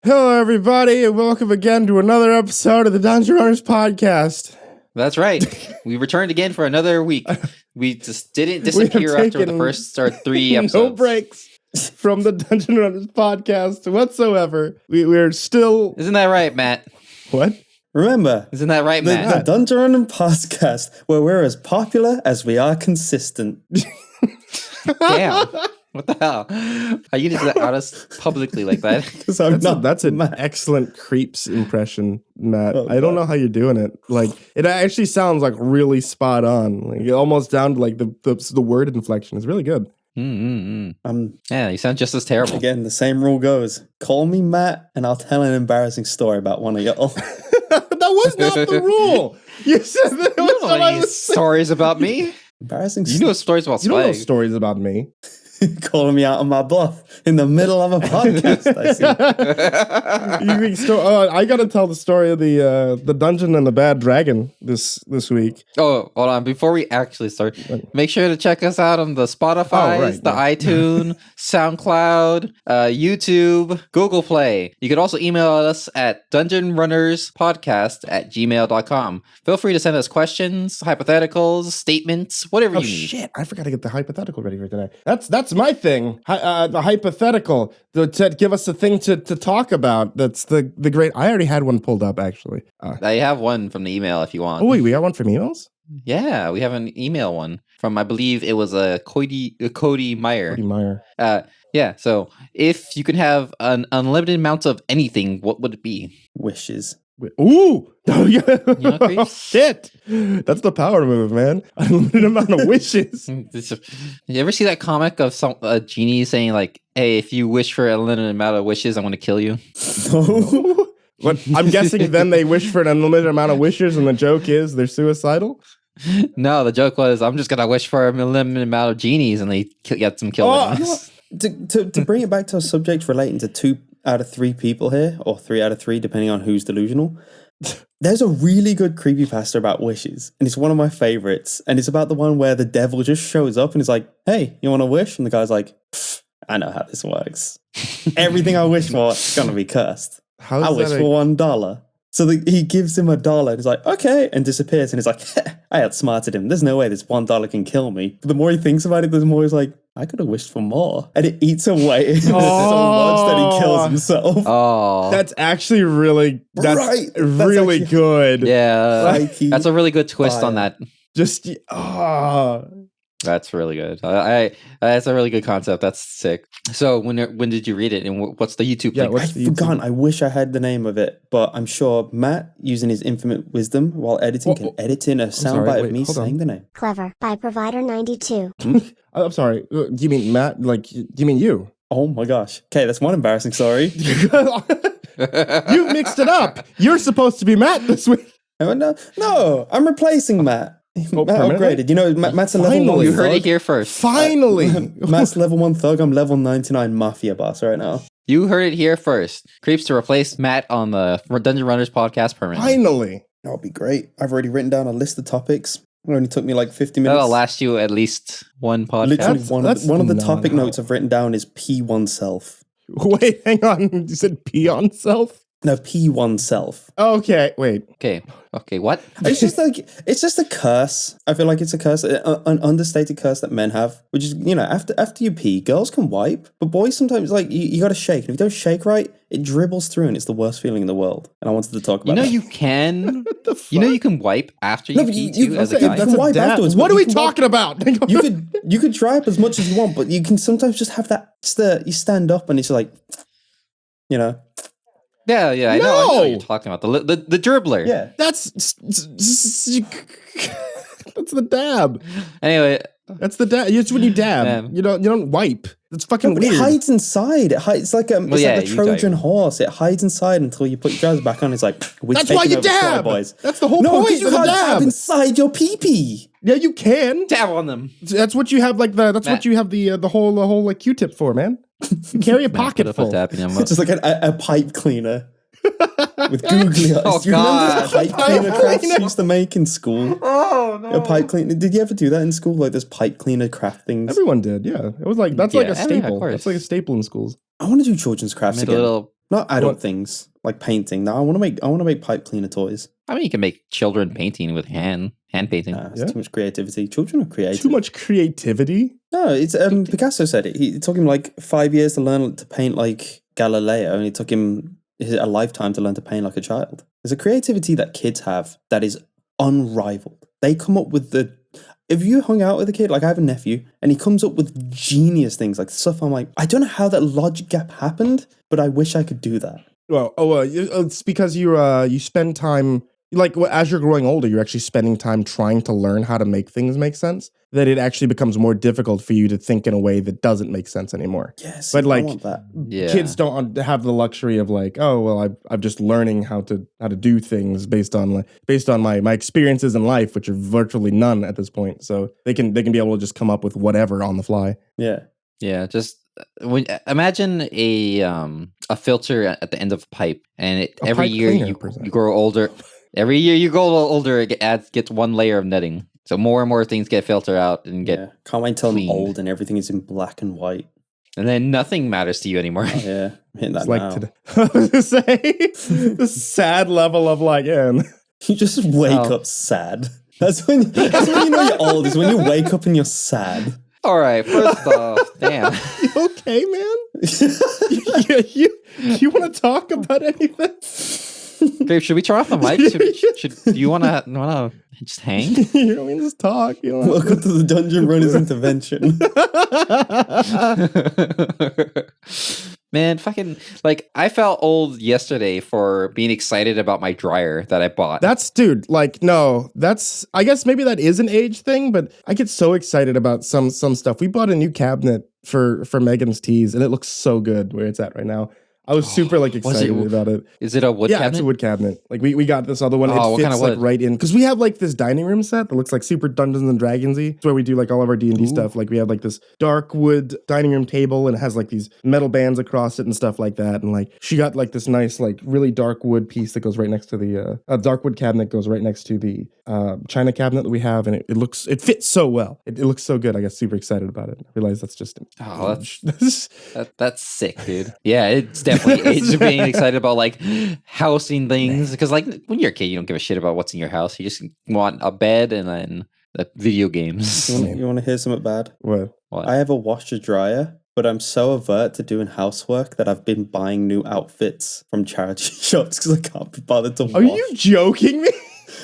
Hello, everybody, and welcome again to another episode of the Dungeon Runners podcast. That's right. We returned again for another week. We just didn't disappear after the first or 3 episodes. No breaks from the Dungeon Runners podcast whatsoever. We're still... Isn't that right, Matt? What? Remember, isn't that right, Matt? The Dungeon Runners podcast, where we're as popular as we are consistent. Damn. What the hell? Are you just out us publicly like that? That's an excellent Creeps impression, Matt. I don't know how you're doing it. Like, it actually sounds like really spot on. Like, almost down to like the word inflection. It's really good. Yeah, you sound just as terrible. Again, the same rule goes. Call me Matt, and I'll tell an embarrassing story about one of y'all. That was not the rule. You said that was what I was saying. Stories about me? Embarrassing. You know stories about Spike. You don't know stories about me. Calling me out on my bluff in the middle of a podcast. I see. I gotta tell the story of the dungeon and the bad dragon this week. Oh, hold on. Before we actually start, make sure to check us out on the Spotify, iTunes, SoundCloud, YouTube, Google Play. You can also email us at dungeonrunnerspodcast@gmail.com. Feel free to send us questions, hypotheticals, statements, whatever you need. Oh shit! I forgot to get the hypothetical ready for today. That's my thing. The hypothetical to give us a thing to talk about. That's the great. I already had one pulled up actually. I have one from the email if you want. Oh wait, we got one from emails? Yeah, we have an email one from, I believe it was Cody Meyer. Cody Meyer. Yeah. So if you could have an unlimited amount of anything, what would it be? Wishes. Ooh! Oh, yeah. Oh, shit! That's the power move, man. Unlimited amount of wishes. You ever see that comic of a genie saying like, "Hey, if you wish for an unlimited amount of wishes, I'm going to kill you"? No. What? I'm guessing then they wish for an unlimited amount of wishes, and the joke is they're suicidal. No, the joke was I'm just going to wish for an unlimited amount of genies, and they get some killed. To bring it back to a subject relating to 2 out of 3 people here, or 3 out of 3, depending on who's delusional. There's a really good creepypasta about wishes, and it's one of my favorites. And it's about the one where the devil just shows up and is like, "Hey, you want a wish?" And the guy's like, "I know how this works. Everything I wish for is gonna be cursed. I wish for $1." So he gives him $1 and he's like, "Okay," and disappears. And he's like, "I outsmarted him. There's no way this $1 can kill me." But the more he thinks about it, the more he's like, "I could have wished for more." And it eats away so much that he kills himself. Oh, that's actually really good. Yeah, that's a really good twist on that. Just That's really good. That's a really good concept. That's sick. So when did you read it, and what's the YouTube link? I've forgotten. I wish I had the name of it, but I'm sure Matt, using his infinite wisdom while editing, can edit in a soundbite of me saying the name. Clever by Provider 92. I'm sorry. Do you mean Matt? Like, do you mean you? Oh my gosh. Okay, that's one embarrassing story. You've mixed it up. You're supposed to be Matt this week. No, I'm replacing Matt. Matt upgraded. You know, Matt's a level 1 You thug. heard it here first. Finally. Matt's level 1 thug. I'm level 99 mafia boss right now. You heard it here first. Creeps to replace Matt on the Dungeon Runners podcast permanently. Finally. That'll be great. I've already written down a list of topics. It only took me like 50 minutes. That'll last you at least one podcast. Literally, one of the topic notes I've written down is pee oneself. Wait, hang on. You said pee on self? No, pee oneself. Okay, wait. Okay, what? It's just a curse. I feel like it's a curse, an understated curse that men have, which is, you know, after you pee, girls can wipe, but boys sometimes, like, you got to shake. And if you don't shake right, it dribbles through, and it's the worst feeling in the world. And I wanted to talk about that. You can. You can wipe after you pee too as a guy. You can wipe afterwards. What are we talking about? You could dry up as much as you want, but you can sometimes just have that. You stand up and it's like, you know. Yeah, I know what you're talking about. The dribbler. Yeah. That's the dab. Anyway. That's the dab. It's when you dab. You don't wipe. It's fucking weird. It hides inside. It's like the Trojan horse. It hides inside until you put your trousers back on. It's like, that's why you dab, boys. That's the whole point. No, you can't dab inside your pee-pee. Yeah, you can dab on them. That's what you have. What you have the whole like Q-tip for, man. You carry a pocket full. It's just like a pipe cleaner with googly eyes. Oh, do you remember the pipe cleaner crafts you used to make in school? Oh no! A pipe cleaner. Did you ever do that in school? Like this pipe cleaner craft things. Everyone did. Yeah, it was like that's like a staple. That's like a staple in schools. I want to do children's crafts again. Not adult things like painting. No, I want to make pipe cleaner toys. I mean, you can make children painting with hand painting. It's too much creativity. Children are creative. Too much creativity? No, it's Picasso said it. It took him like 5 years to learn to paint like Galileo, and it took him a lifetime to learn to paint like a child. There's a creativity that kids have that is unrivaled. They come up with if you hung out with a kid, like I have a nephew, and he comes up with genius things, like stuff I'm like, I don't know how that logic gap happened, but I wish I could do that. Well, it's because you spend time, like as you're growing older, you're actually spending time trying to learn how to make things make sense, that it actually becomes more difficult for you to think in a way that doesn't make sense anymore. Yes, but like I want that. Kids don't have the luxury of like, oh well, I'm just learning how to do things based on my experiences in life, which are virtually none at this point. So they can be able to just come up with whatever on the fly. Yeah. Just imagine a filter at the end of a pipe, and every year you grow older. Every year you grow older, it gets one layer of netting. So more and more things get filtered out and get Can't wait until cleaned. I'm old and everything is in black and white. And then nothing matters to you anymore. Oh, yeah, I'm hitting that It's like now. today. I was gonna say the sad level of like, You just wake up sad. That's when you know you're old. Is when you wake up and you're sad. All right, first off, damn. You okay, man? you want to talk about anything? Babe, should we turn off the mic? Do you want to just hang? You know, just talk. You know? Welcome to the Dungeon Runners intervention. Man, fucking, like, I felt old yesterday for being excited about my dryer that I bought. I guess maybe that is an age thing, but I get so excited about some stuff. We bought a new cabinet for Megan's teas, and it looks so good where it's at right now. I was super excited about it. Is it a wood cabinet? Yeah, it's a wood cabinet. Like we got this other one. Oh, it fits like right in because we have like this dining room set that looks like super Dungeons and Dragons-y. It's where we do like all of our D&D stuff. Like we have like this dark wood dining room table and it has like these metal bands across it and stuff like that. And like she got like this nice like really dark wood piece that goes right next to the dark wood cabinet goes right next to the china cabinet that we have, and it fits so well. It looks so good. I got super excited about it. I realized that's just that's sick, dude. Yeah, it's definitely age being excited about like housing things, because like when you're a kid you don't give a shit about what's in your house. You just want a bed and then video games. You want to hear something bad? What? I have a washer dryer, but I'm so avert to doing housework that I've been buying new outfits from charity shops because I can't be bothered to wash. Are you joking me?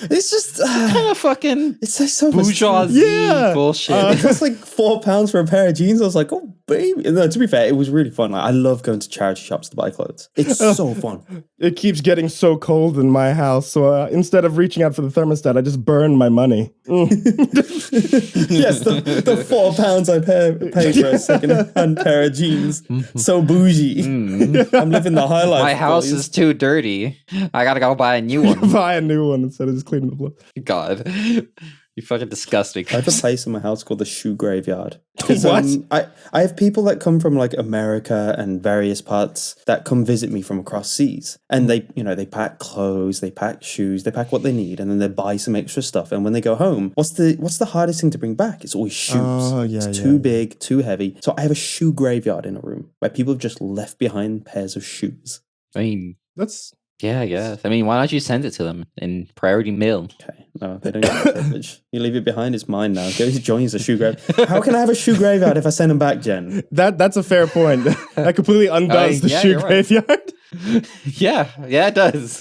It's just kind of fucking it's so bourgeoisie bullshit. It cost like £4 for a pair of jeans. I was like, oh baby. No, to be fair, it was really fun. Like, I love going to charity shops to buy clothes. It's so fun. It keeps getting so cold in my house, so instead of reaching out for the thermostat, I just burn my money. Yes, the £4 I pay for a second-hand pair of jeans. So bougie. I'm living the high life. My house is too dirty. I gotta go buy a new one. Buy a new one instead of just cleaning the floor. God, you fucking disgusting. I have a place in my house called the Shoe Graveyard. What? I have people that come from like America and various parts that come visit me from across seas, and they pack clothes, they pack shoes, they pack what they need, and then they buy some extra stuff. And when they go home, what's the hardest thing to bring back? It's always shoes. Oh, yeah, it's too big, too heavy. So I have a shoe graveyard in a room where people have just left behind pairs of shoes. I mean, that's. Yeah, I guess. I mean, why don't you send it to them in priority mail? Okay, no, they don't get the privilege. You leave it behind, it's mine now. Go join as a shoe graveyard. How can I have a shoe graveyard if I send them back, Jen? That's a fair point. That completely undoes the shoe graveyard. Right. Yeah, it does.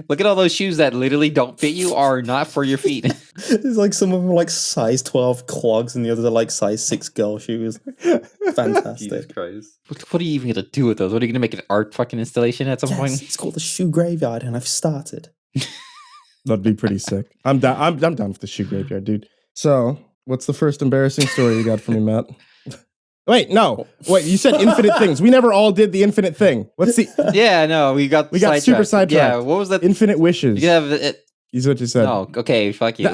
Look at all those shoes that literally don't fit you or are not for your feet. There's like some of them are like size 12 clogs and the others are like size 6 girl shoes. Fantastic. Jesus Christ. What are you even going to do with those? What are you going to make an art fucking installation at some point? It's called the Shoe Graveyard and I've started. That'd be pretty sick. I'm down. I'm down for the shoe graveyard, dude. So, what's the first embarrassing story you got for me, Matt? Wait, you said infinite things. We never all did the infinite thing. What's the? Yeah, no, we got super sidetracked. Yeah, what was that? Infinite wishes. You have it. Is what you said. No, okay, fuck you.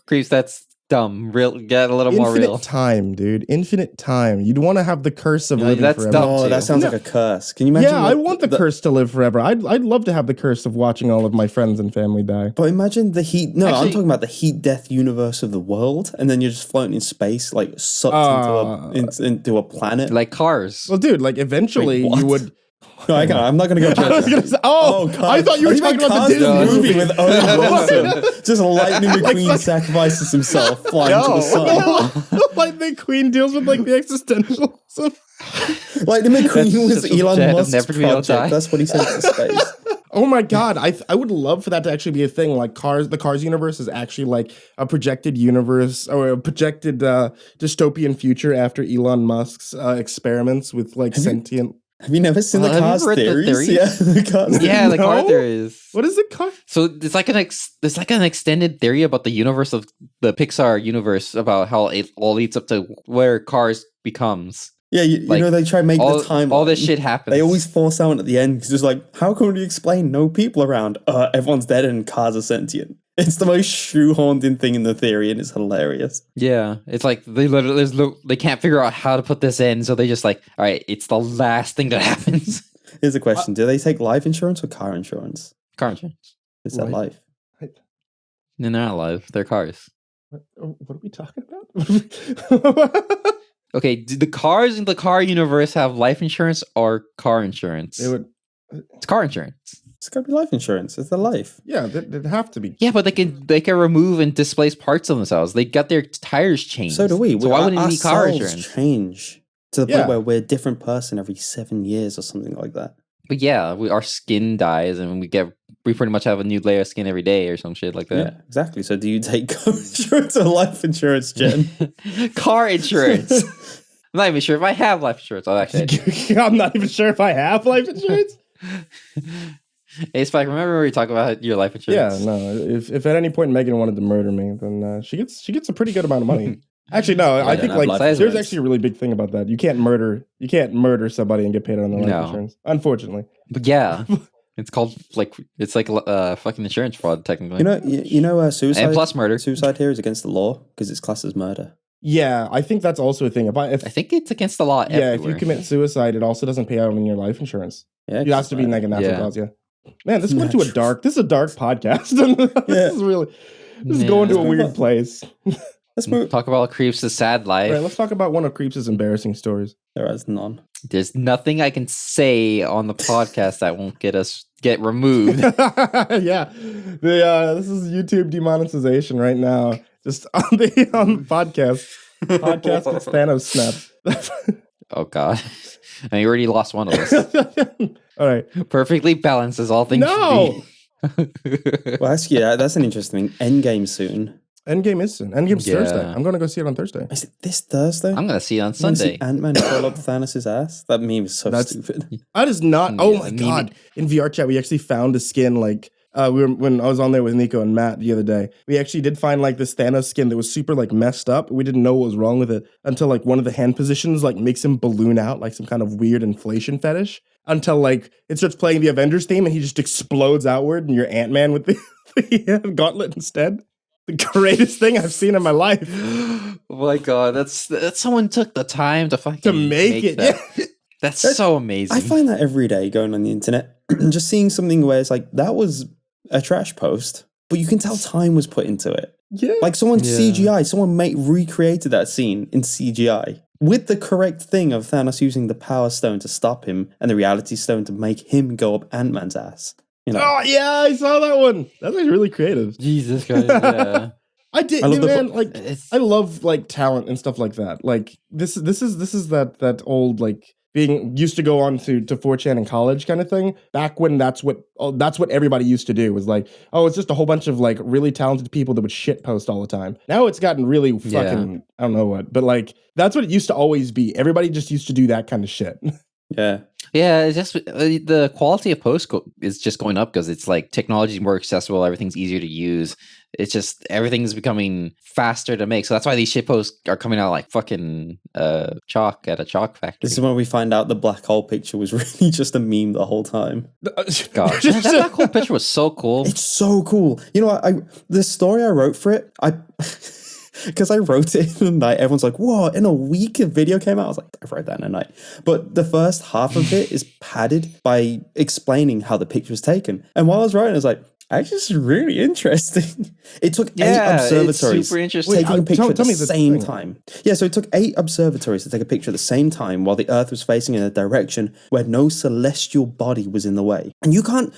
Creeps, that's dumb. Get a little more real. Infinite time, dude. Infinite time. You'd want to have the curse of living that's forever. dumb. Oh, that sounds like a curse. Can you imagine? Yeah, I want the curse to live forever. I'd love to have the curse of watching all of my friends and family die. But imagine the heat. No, I'm talking about the heat death universe of the world, and then you're just floating in space, like sucked into a planet. Like Cars. Well, dude, like eventually Wait, what? you would. No, I'm not going to go judge. I was gonna say, I thought you were talking about the Disney movie with Owen Wilson. Just Lightning McQueen sacrifices himself flying to the sun. Lightning McQueen deals with like the existential. Lightning McQueen was Elon Musk's never project. That's what he sent to space. Oh my god, I would love for that to actually be a thing. Like the Cars universe is actually like a projected universe or a projected dystopian future after Elon Musk's experiments with like sentient. Have you never seen the Cars theories? Yeah, the car theories. What is it called? So it's like an extended theory about the universe of the Pixar universe about how it all leads up to where Cars becomes. Yeah, you know, they try to make the time. All this shit happens. They always force out at the end because it's like, how can we explain no people around? Everyone's dead and cars are sentient. It's the most shoehorned thing in the theory, and it's hilarious. Yeah, it's like they can't figure out how to put this in, so they just like, all right, it's the last thing that happens. Here's a question: do they take life insurance or car insurance? Car insurance. Is that life? No, they're not life. They're cars. What are we talking about? Okay, do the cars in the car universe have life insurance or car insurance? It's car insurance. It's gotta be life insurance. It's their life. Yeah, they'd have to be. Yeah, but they can remove and displace parts of themselves. They got their tires changed. So do we. So why wouldn't you need car insurance? Change to the point where we're a different person every 7 years or something like that. But yeah, our skin dies and we pretty much have a new layer of skin every day or some shit like that. Yeah, exactly. So do you take car insurance or life insurance, Jen? Car insurance. I'm not even sure if I have life insurance. I'm not even sure if I have life insurance. Hey, Spike, remember we talked about your life insurance? Yeah, no. If at any point Megan wanted to murder me, then she gets a pretty good amount of money. Actually, no. I think like there's actually a really big thing about that. You can't murder somebody and get paid on their life insurance. Unfortunately. But yeah. It's called it's like fucking insurance fraud technically. You know, suicide and plus murder. Suicide here is against the law because it's classed as murder. Yeah, I think that's also a thing. I think it's against the law. Yeah, everywhere. if you commit suicide, it also doesn't pay out on your life insurance. Yeah, it has to be like a natural cause. Yeah, man, this went to a dark. This is a dark podcast. This is going to a weird place. Let's move. Talk about Creeps' sad life. Right, let's talk about one of Creeps' embarrassing stories. There is none. There's nothing I can say on the podcast that won't get removed. Yeah, this is YouTube demonetization right now. Just on the podcast. Podcast with Thanos snap. Oh god. And you already lost one of us. All right. Perfectly balanced as all things should be. Well, that's an interesting thing. Endgame soon. Endgame is soon. Endgame's Thursday. I'm going to go see it on Thursday. Is it this Thursday? I'm going to see it on Sunday. Ant-Man crawl up Thanos' ass? That meme is so stupid. That is not... Oh my god. In VR chat, we actually found a skin like... when I was on there with Nico and Matt the other day, we actually did find like this Thanos skin that was super like messed up. We didn't know what was wrong with it until like one of the hand positions like makes him balloon out like some kind of weird inflation fetish until like it starts playing the Avengers theme and he just explodes outward and you're Ant-Man with the gauntlet instead. The greatest thing I've seen in my life. Oh my god, that's someone took the time to make it. That. Yeah. That's so amazing. I find that every day going on the internet, just seeing something where it's like that was a trash post, but you can tell time was put into it. Yeah, like someone CGI, someone recreated that scene in CGI with the correct thing of Thanos using the Power Stone to stop him and the Reality Stone to make him go up Ant-Man's ass. You know? Oh yeah, I saw that one. That's like really creative. Jesus Christ, yeah. I did, man. I love like talent and stuff like that. Like this is that old like being used to go on to 4chan in college kind of thing. Back when that's what everybody used to do was like, oh, it's just a whole bunch of like really talented people that would shit post all the time. Now it's gotten really fucking I don't know what, but like that's what it used to always be. Everybody just used to do that kind of shit. Yeah. Yeah, it's just the quality of posts is just going up because it's like technology is more accessible, everything's easier to use. It's just everything's becoming faster to make. So that's why these shit posts are coming out like fucking chalk at a chalk factory. This is when we find out the black hole picture was really just a meme the whole time. God, that black hole picture was so cool. It's so cool. You know, the story I wrote for it, because I wrote it in a night, everyone's like, whoa, in a week a video came out? I was like, I wrote that in a night. But the first half of it is padded by explaining how the picture was taken. And while I was writing, I was like, Actually, it's really interesting. It took 8 observatories it's super interesting. taking a picture at the same thing. time. Yeah, so it took 8 observatories to take a picture at the same time while the Earth was facing in a direction where no celestial body was in the way. And you can't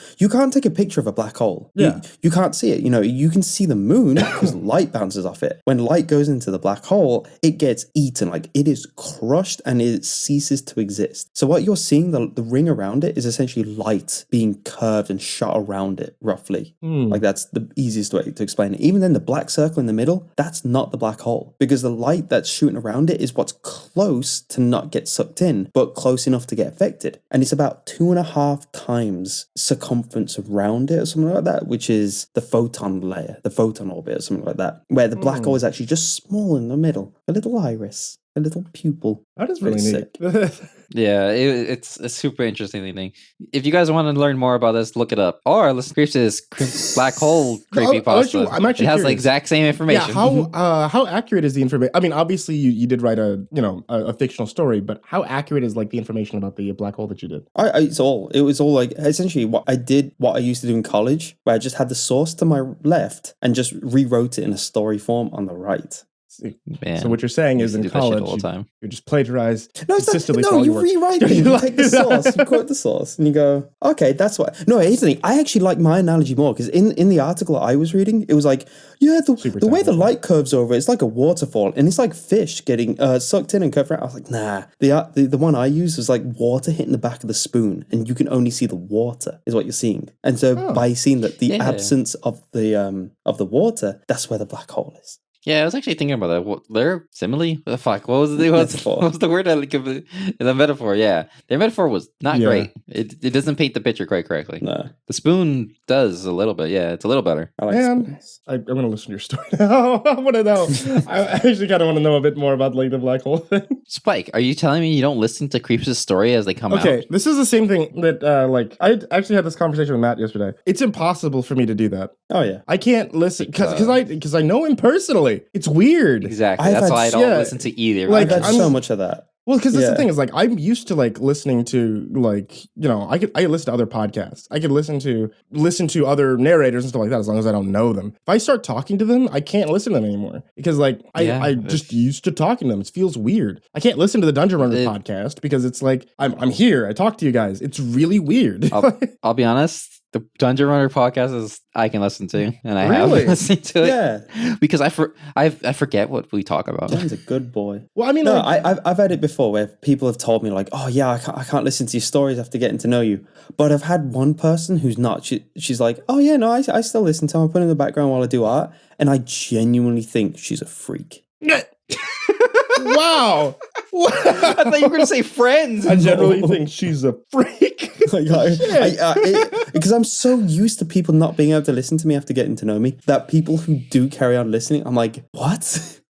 take a picture of a black hole. Yeah. You can't see it. You know, you can see the moon because light bounces off it. When light goes into the black hole, it gets eaten. Like, it is crushed and it ceases to exist. So what you're seeing, the ring around it, is essentially light being curved and shot around it, roughly. Like, that's the easiest way to explain it. Even then, the black circle in the middle, that's not the black hole, because the light that's shooting around it is what's close to not get sucked in, but close enough to get affected. And it's about 2.5 times circumference around it or something like that, which is the photon layer, the photon orbit or something like that, where the black hole is actually just small in the middle, a little iris, a little pupil. That is really sick. neat. Yeah, it's a super interesting thing. If you guys want to learn more about this, look it up. Or listen to Creeps' Black Hole Creepypasta. I'm actually it has curious. the exact same information. Yeah, how accurate is the information? I mean, obviously you did write a fictional story, but how accurate is like the information about the black hole that you did? It was all like essentially what I used to do in college, where I just had the source to my left and just rewrote it in a story form on the right. Man, so what you're saying is in college, all the time. you just plagiarize No, consistently. no, you rewrite it. You take the source, you quote the source, and you go, okay, that's what. No, here's the thing. I actually like my analogy more because in the article I was reading, it was like, yeah, the way the light curves over, it's like a waterfall, and it's like fish getting sucked in and curved around. I was like, nah. The one I used was like water hitting the back of the spoon, and you can only see the water is what you're seeing. And so by seeing that the absence of the water, that's where the black hole is. Yeah, I was actually thinking about that. Their simile? What the fuck? What was the word I give it? The metaphor, yeah. Their metaphor was not great. It doesn't paint the picture quite correctly. No. The spoon does a little bit. Yeah, it's a little better. I like spoons. I'm going to listen to your story now. I want to know. I actually kind of want to know a bit more about like the black hole thing. Spike, are you telling me you don't listen to Creeps' story as they come out? Okay, this is the same thing that like I actually had this conversation with Matt yesterday. It's impossible for me to do that. Oh yeah, I can't listen because I know him personally. It's weird. Exactly. That's why I don't listen to either. Like, I've had so much of that. Well, because that's the thing is like I'm used to like listening to like I could listen to other podcasts. I could listen to other narrators and stuff like that as long as I don't know them. If I start talking to them, I can't listen to them anymore because like I just used to talking to them. It feels weird. I can't listen to the Dungeon Runner podcast because it's like I'm here. I talk to you guys. It's really weird. I'll be honest. The Dungeon Runner podcast I can listen to, and I have been listening to it. Yeah, because I forget what we talk about. John's a good boy. Well, I mean, no, I've had it before where people have told me like, oh yeah, I can't listen to your stories after getting to know you. But I've had one person who's not. She's like, oh yeah, no, I still listen to them. I put it in the background while I do art, and I genuinely think she's a freak. Wow. I thought you were going to say friends. I generally think she's a freak. Because I'm so used to people not being able to listen to me after getting to know me that people who do carry on listening, I'm like, what?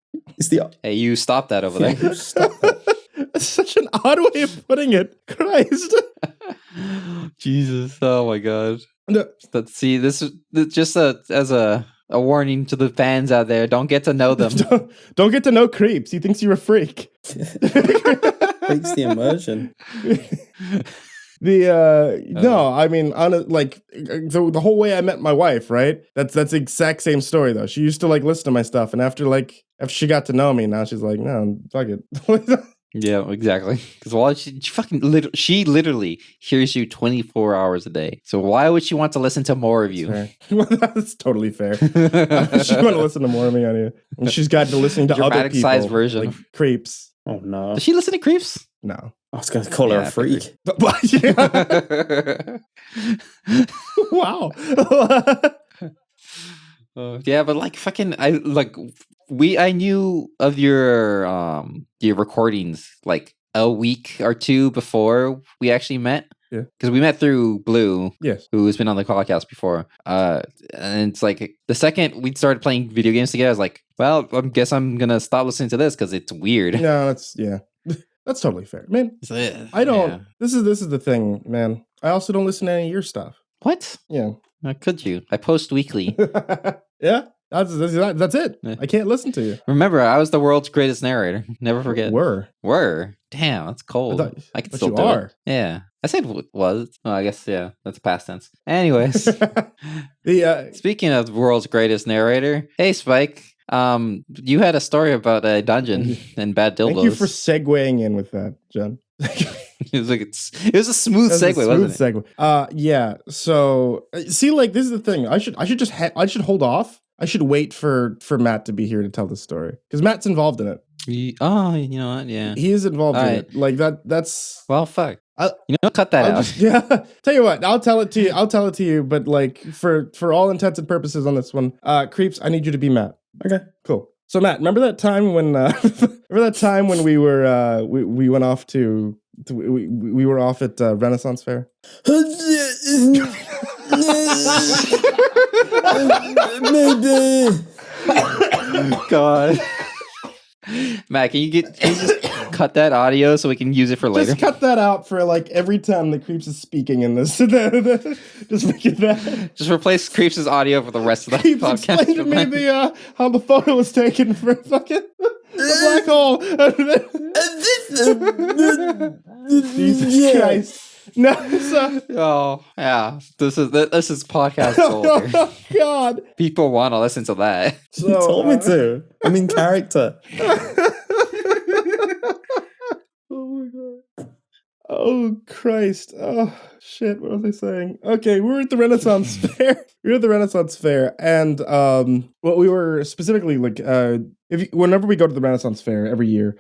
Hey, you stop that over there. Stop that. That's such an odd way of putting it. Christ. Jesus. Oh my God. No. Let's see. This is just as a warning to the fans out there. Don't get to know them. Don't get to know Creeps. He thinks you're a freak. Makes the immersion. No, I mean, the whole way I met my wife, right? That's the exact same story though. She used to like listen to my stuff, and after she got to know me, now she's like, no, fuck it. Yeah, exactly. Because she literally hears you 24 hours a day. So why would she want to listen to more of you? That's totally fair. She want to listen to more of me on you. And she's got to listen to other people. Sized version. Like Creeps. Oh no. Does she listen to Creeps? No. I was going to call her a freak. Wow. Yeah, but like fucking, I knew of your recordings like a week or two before we actually met. Yeah, because we met through Blue, yes, who has been on the podcast before. And it's like the second we started playing video games together, I was like, well, I guess I'm gonna stop listening to this because it's weird. No, that's totally fair, man. I don't. Yeah. This is the thing, man. I also don't listen to any of your stuff. What? Yeah. Could you? I post weekly. Yeah. That's it. I can't listen to you. Remember, I was the world's greatest narrator. Never forget. Were. Damn, that's cold. I can still do it. Yeah. I said was. Oh, I guess, yeah. That's past tense. Anyways. Speaking of the world's greatest narrator, hey, Spike. You had a story about a dungeon and bad dildos. Thank you for segueing in with that, John. it was a smooth segue, wasn't it? Yeah. So see, like, this is the thing. I should hold off. I should wait for Matt to be here to tell the story because Matt's involved in it. You know what? Yeah, he is involved in it. Like that's well, fuck. Cut that out. Tell you what, I'll tell it to you. But like for all intents and purposes on this one, Creeps, I need you to be Matt. Okay, cool. So Matt, remember that time when we were we went off to we were off at Renaissance Fair? Maybe. God. Matt, can you just cut that audio so we can use it for later? Just cut that out for like every time the Creeps is speaking in this. Just make it that. Just replace Creeps' audio for the rest of the Creeps podcast. Explain to me how the photo was taken for fucking the black hole. Jesus Christ. No, oh yeah, this is podcast gold. Oh God, people want to listen to that. So, you told me to. I'm in character. Oh my God. Oh Christ. Oh shit. What was I saying? Okay, we were at the Renaissance Fair. And what we were specifically like, whenever we go to the Renaissance Fair every year,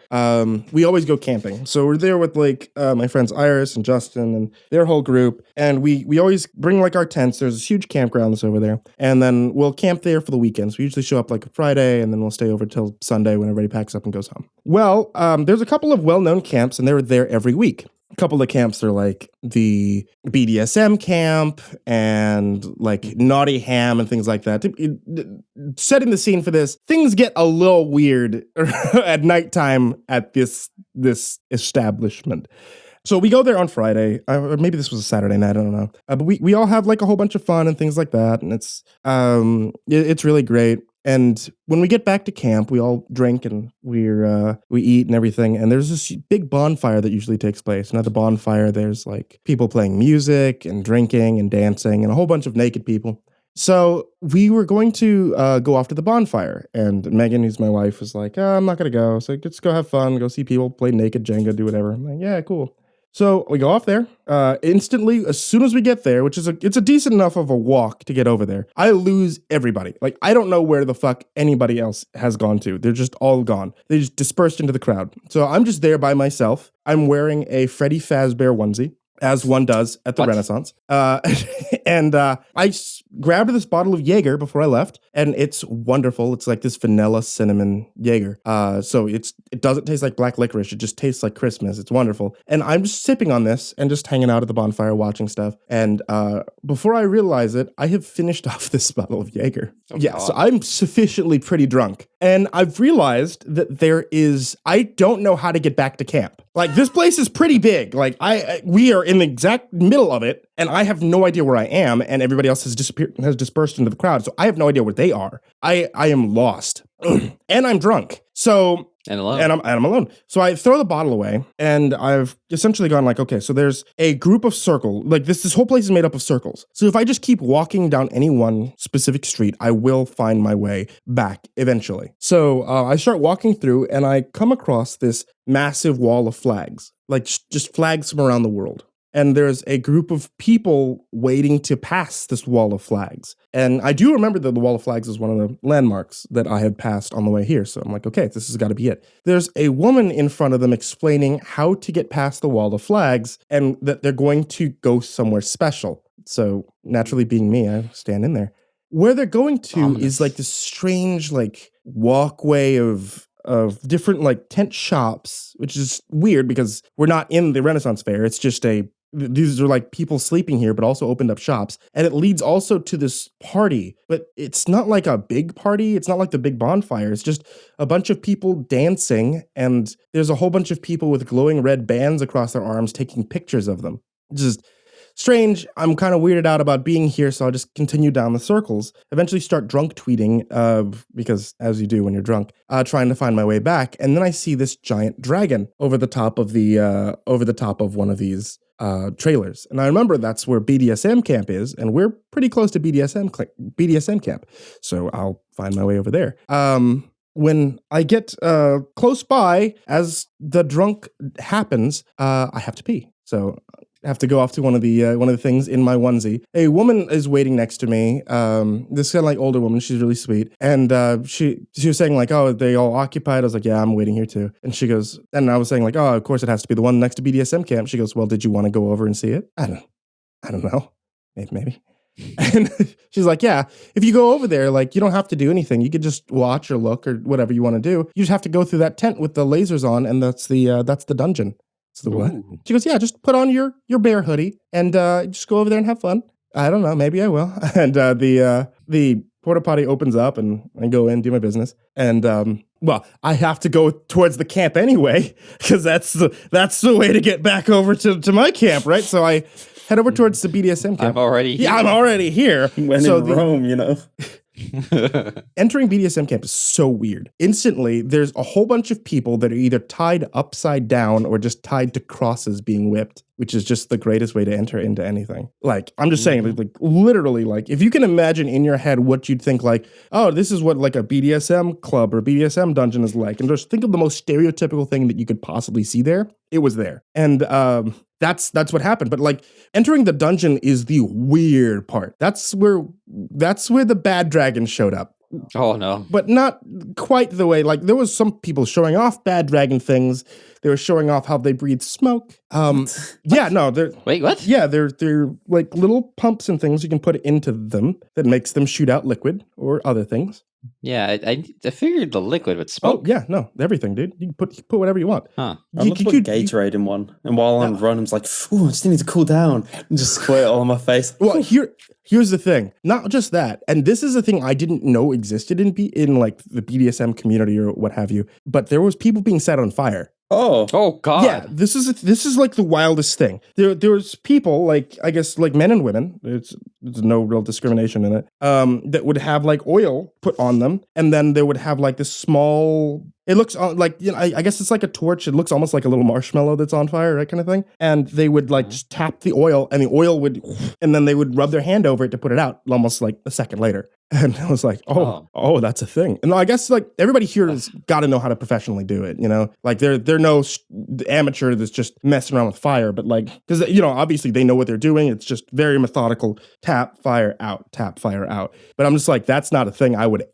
we always go camping. So we're there with like my friends Iris and Justin and their whole group, and we always bring like our tents. There's this huge campground that's over there, and then we'll camp there for the weekends. We usually show up like a Friday, and then we'll stay over till Sunday when everybody packs up and goes home. Well, there's a couple of well-known camps, and they're there every week. A couple of camps are like the BDSM camp and like Naughty Ham and things like that. Setting the scene for this, things get a little weird at nighttime at this establishment. So we go there on Friday, or maybe this was a Saturday night, I don't know. But we all have like a whole bunch of fun and things like that, and it's really great. And when we get back to camp, we all drink and we eat and everything. And there's this big bonfire that usually takes place. And at the bonfire, there's like people playing music and drinking and dancing and a whole bunch of naked people. So we were going to go off to the bonfire. And Megan, who's my wife, was like, I'm not going to go. So let's go have fun, go see people, play naked, Jenga, do whatever. I'm like, yeah, cool. So we go off there. Instantly, as soon as we get there, which is it's a decent enough of a walk to get over there, I lose everybody. Like, I don't know where the fuck anybody else has gone to. They're just all gone. They just dispersed into the crowd. So I'm just there by myself. I'm wearing a Freddy Fazbear onesie, as one does at the Renaissance. And I grabbed this bottle of Jaeger before I left, and it's wonderful. It's like this vanilla cinnamon Jaeger. So it doesn't taste like black licorice. It just tastes like Christmas. It's wonderful. And I'm just sipping on this and just hanging out at the bonfire watching stuff. And before I realize it, I have finished off this bottle of Jaeger. Oh, yeah, God. So I'm sufficiently pretty drunk. And I've realized that I don't know how to get back to camp. Like, this place is pretty big. Like, we are in the exact middle of it, and I have no idea where I am, and everybody else has dispersed into the crowd, so I have no idea where they are. I am lost. And I'm drunk. So... And I'm alone. So I throw the bottle away, and I've essentially gone like, okay, so there's a group of circles. Like, this whole place is made up of circles. So if I just keep walking down any one specific street, I will find my way back eventually. So I start walking through, and I come across this massive wall of flags, like just flags from around the world. And there's a group of people waiting to pass this wall of flags. And I do remember that the wall of flags is one of the landmarks that I had passed on the way here. So I'm like, okay, this has got to be it. There's a woman in front of them explaining how to get past the wall of flags and that they're going to go somewhere special. So naturally, being me, I stand in there. Where they're going to is like this strange like walkway of different like tent shops, which is weird because we're not in the Renaissance Fair. It's just these are like people sleeping here, but also opened up shops. And it leads also to this party, but it's not like a big party. It's not like the big bonfire. It's just a bunch of people dancing. And there's a whole bunch of people with glowing red bands across their arms taking pictures of them. Just strange. I'm kind of weirded out about being here, so I'll just continue down the circles. Eventually start drunk tweeting, because as you do when you're drunk, trying to find my way back. And then I see this giant dragon over the top of one of these trailers. And I remember that's where BDSM camp is, and we're pretty close to BDSM camp. So I'll find my way over there. When I get close by, as the drunk happens, I have to pee. So I have to go off to one of the things in my onesie. A woman is waiting next to me. This kind of like older woman. She's really sweet, and she was saying like, "Oh, are they all occupied?" I was like, "Yeah, I'm waiting here too." And she goes, and I was saying like, "Oh, of course it has to be the one next to BDSM camp." She goes, "Well, did you want to go over and see it?" I don't know. Maybe. And she's like, "Yeah, if you go over there, like, you don't have to do anything. You could just watch or look or whatever you want to do. You just have to go through that tent with the lasers on, and that's the dungeon." It's the what? She goes, "Yeah, just put on your bear hoodie and just go over there and have fun." I don't know, maybe I will. And the porta potty opens up, and I go in, do my business, and well, I have to go towards the camp anyway, because that's the way to get back over to my camp, right? So I head over towards the BDSM camp. I'm already here. Yeah, I'm already here. When in Rome, you know. Entering BDSM camp is so weird. Instantly, there's a whole bunch of people that are either tied upside down or just tied to crosses being whipped, which is just the greatest way to enter into anything. Like, I'm just saying, like, literally, like, if you can imagine in your head what you'd think, like, oh, this is what, like, a BDSM club or BDSM dungeon is like, and just think of the most stereotypical thing that you could possibly see there, it was there. And that's what happened. But, like, entering the dungeon is the weird part. That's where the bad dragon showed up. Oh, no. But not quite the way, like, there was some people showing off bad dragon things. They were showing off how they breathe smoke. Yeah, no, they're... Wait, what? Yeah, they're like little pumps and things you can put into them that makes them shoot out liquid or other things. Yeah, I figured the liquid would smoke. Oh, yeah, no, everything, dude. You can put whatever you want. Huh. I looked like Gatorade in one, and while I'm running, I was like, "Ooh, I just need to cool down," and just squirt it all on my face. Well, here's the thing. Not just that, and this is a thing I didn't know existed in like the BDSM community or what have you. But there was people being set on fire. Oh God. Yeah, this is like the wildest thing. There was people, like, I guess, like men and women, there's no real discrimination in it, that would have like oil put on them, and then they would have like this small, it looks like, you know, I guess it's like a torch. It looks almost like a little marshmallow that's on fire, that kind of thing. And they would like just tap the oil, and the oil would, and then they would rub their hand over it to put it out almost like a second later. And I was like, oh, that's a thing. And I guess like everybody here has got to know how to professionally do it, you know? Like they're no amateur that's just messing around with fire, but like, because, you know, obviously they know what they're doing. It's just very methodical, tap, fire, out, tap, fire, out. But I'm just like, that's not a thing I would,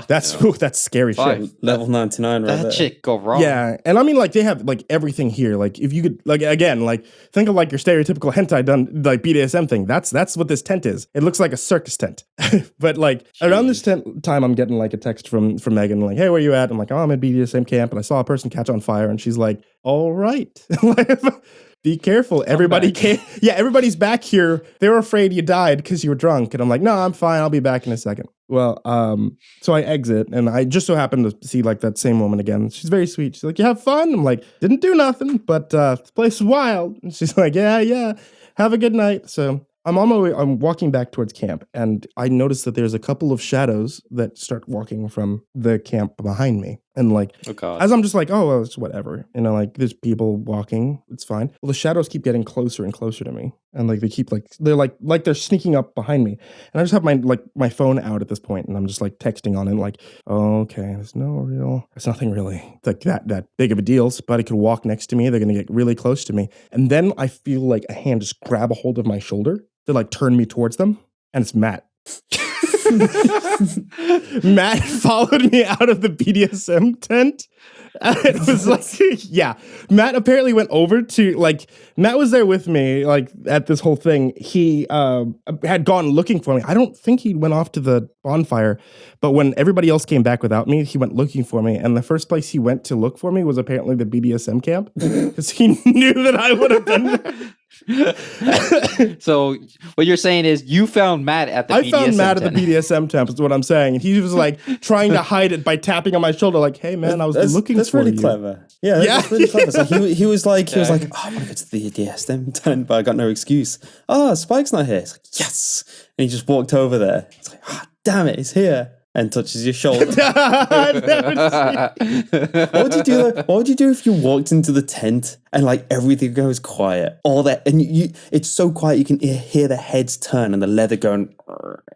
that's scary shit. Level 99 right there. That shit go wrong. Yeah, and I mean, like, they have, like, everything here. Like, if you could, like, again, like, think of, like, your stereotypical hentai done, like, BDSM thing. That's what this tent is. It looks like a circus tent. But, like, around this time, I'm getting, like, a text from Megan, like, "Hey, where you at?" I'm like, "Oh, I'm at BDSM camp, and I saw a person catch on fire." And she's like, "All right." Be careful. Everybody's back here. They were afraid you died because you were drunk. And I'm like, "No, I'm fine. I'll be back in a second." Well, so I exit, and I just so happened to see like that same woman again. She's very sweet. She's like, "You have fun?" I'm like, "Didn't do nothing, but this place is wild." And she's like, yeah. Have a good night. So I'm on my way. I'm walking back towards camp, and I notice that there's a couple of shadows that start walking from the camp behind me. And like, as I'm just like, "Oh, well, it's whatever," you know, like there's people walking, it's fine. Well, the shadows keep getting closer and closer to me, and like they keep they're sneaking up behind me. And I just have my phone out at this point, and I'm just like texting on it, like, "Oh, okay, there's nothing really like that big of a deal. Somebody could walk next to me, they're gonna get really close to me." And then I feel like a hand just grab a hold of my shoulder to like turn me towards them, and it's Matt. Matt followed me out of the BDSM tent. It was like, yeah. Matt apparently went over to, like, Matt was there with me, like, at this whole thing. He had gone looking for me. I don't think he went off to the bonfire, but when everybody else came back without me, he went looking for me. And the first place he went to look for me was apparently the BDSM camp, because he knew that I would have been there. So what you're saying is you found Matt at the BDSM I found Matt tent. at the BDSM tent, is what I'm saying. And he was like trying to hide it by tapping on my shoulder, like, hey man, I was looking that's for really you. clever. Yeah, that's really clever. So he was like, oh, I want to go to the BDSM tent, but I got no excuse. Oh, Spike's not here. It's like, yes. And he just walked over there. It's like, damn it, he's here. And touches your shoulder. I've never seen. What would you do? What would you do if you walked into the tent and like everything goes quiet? All that, and it's so quiet you can hear the heads turn and the leather going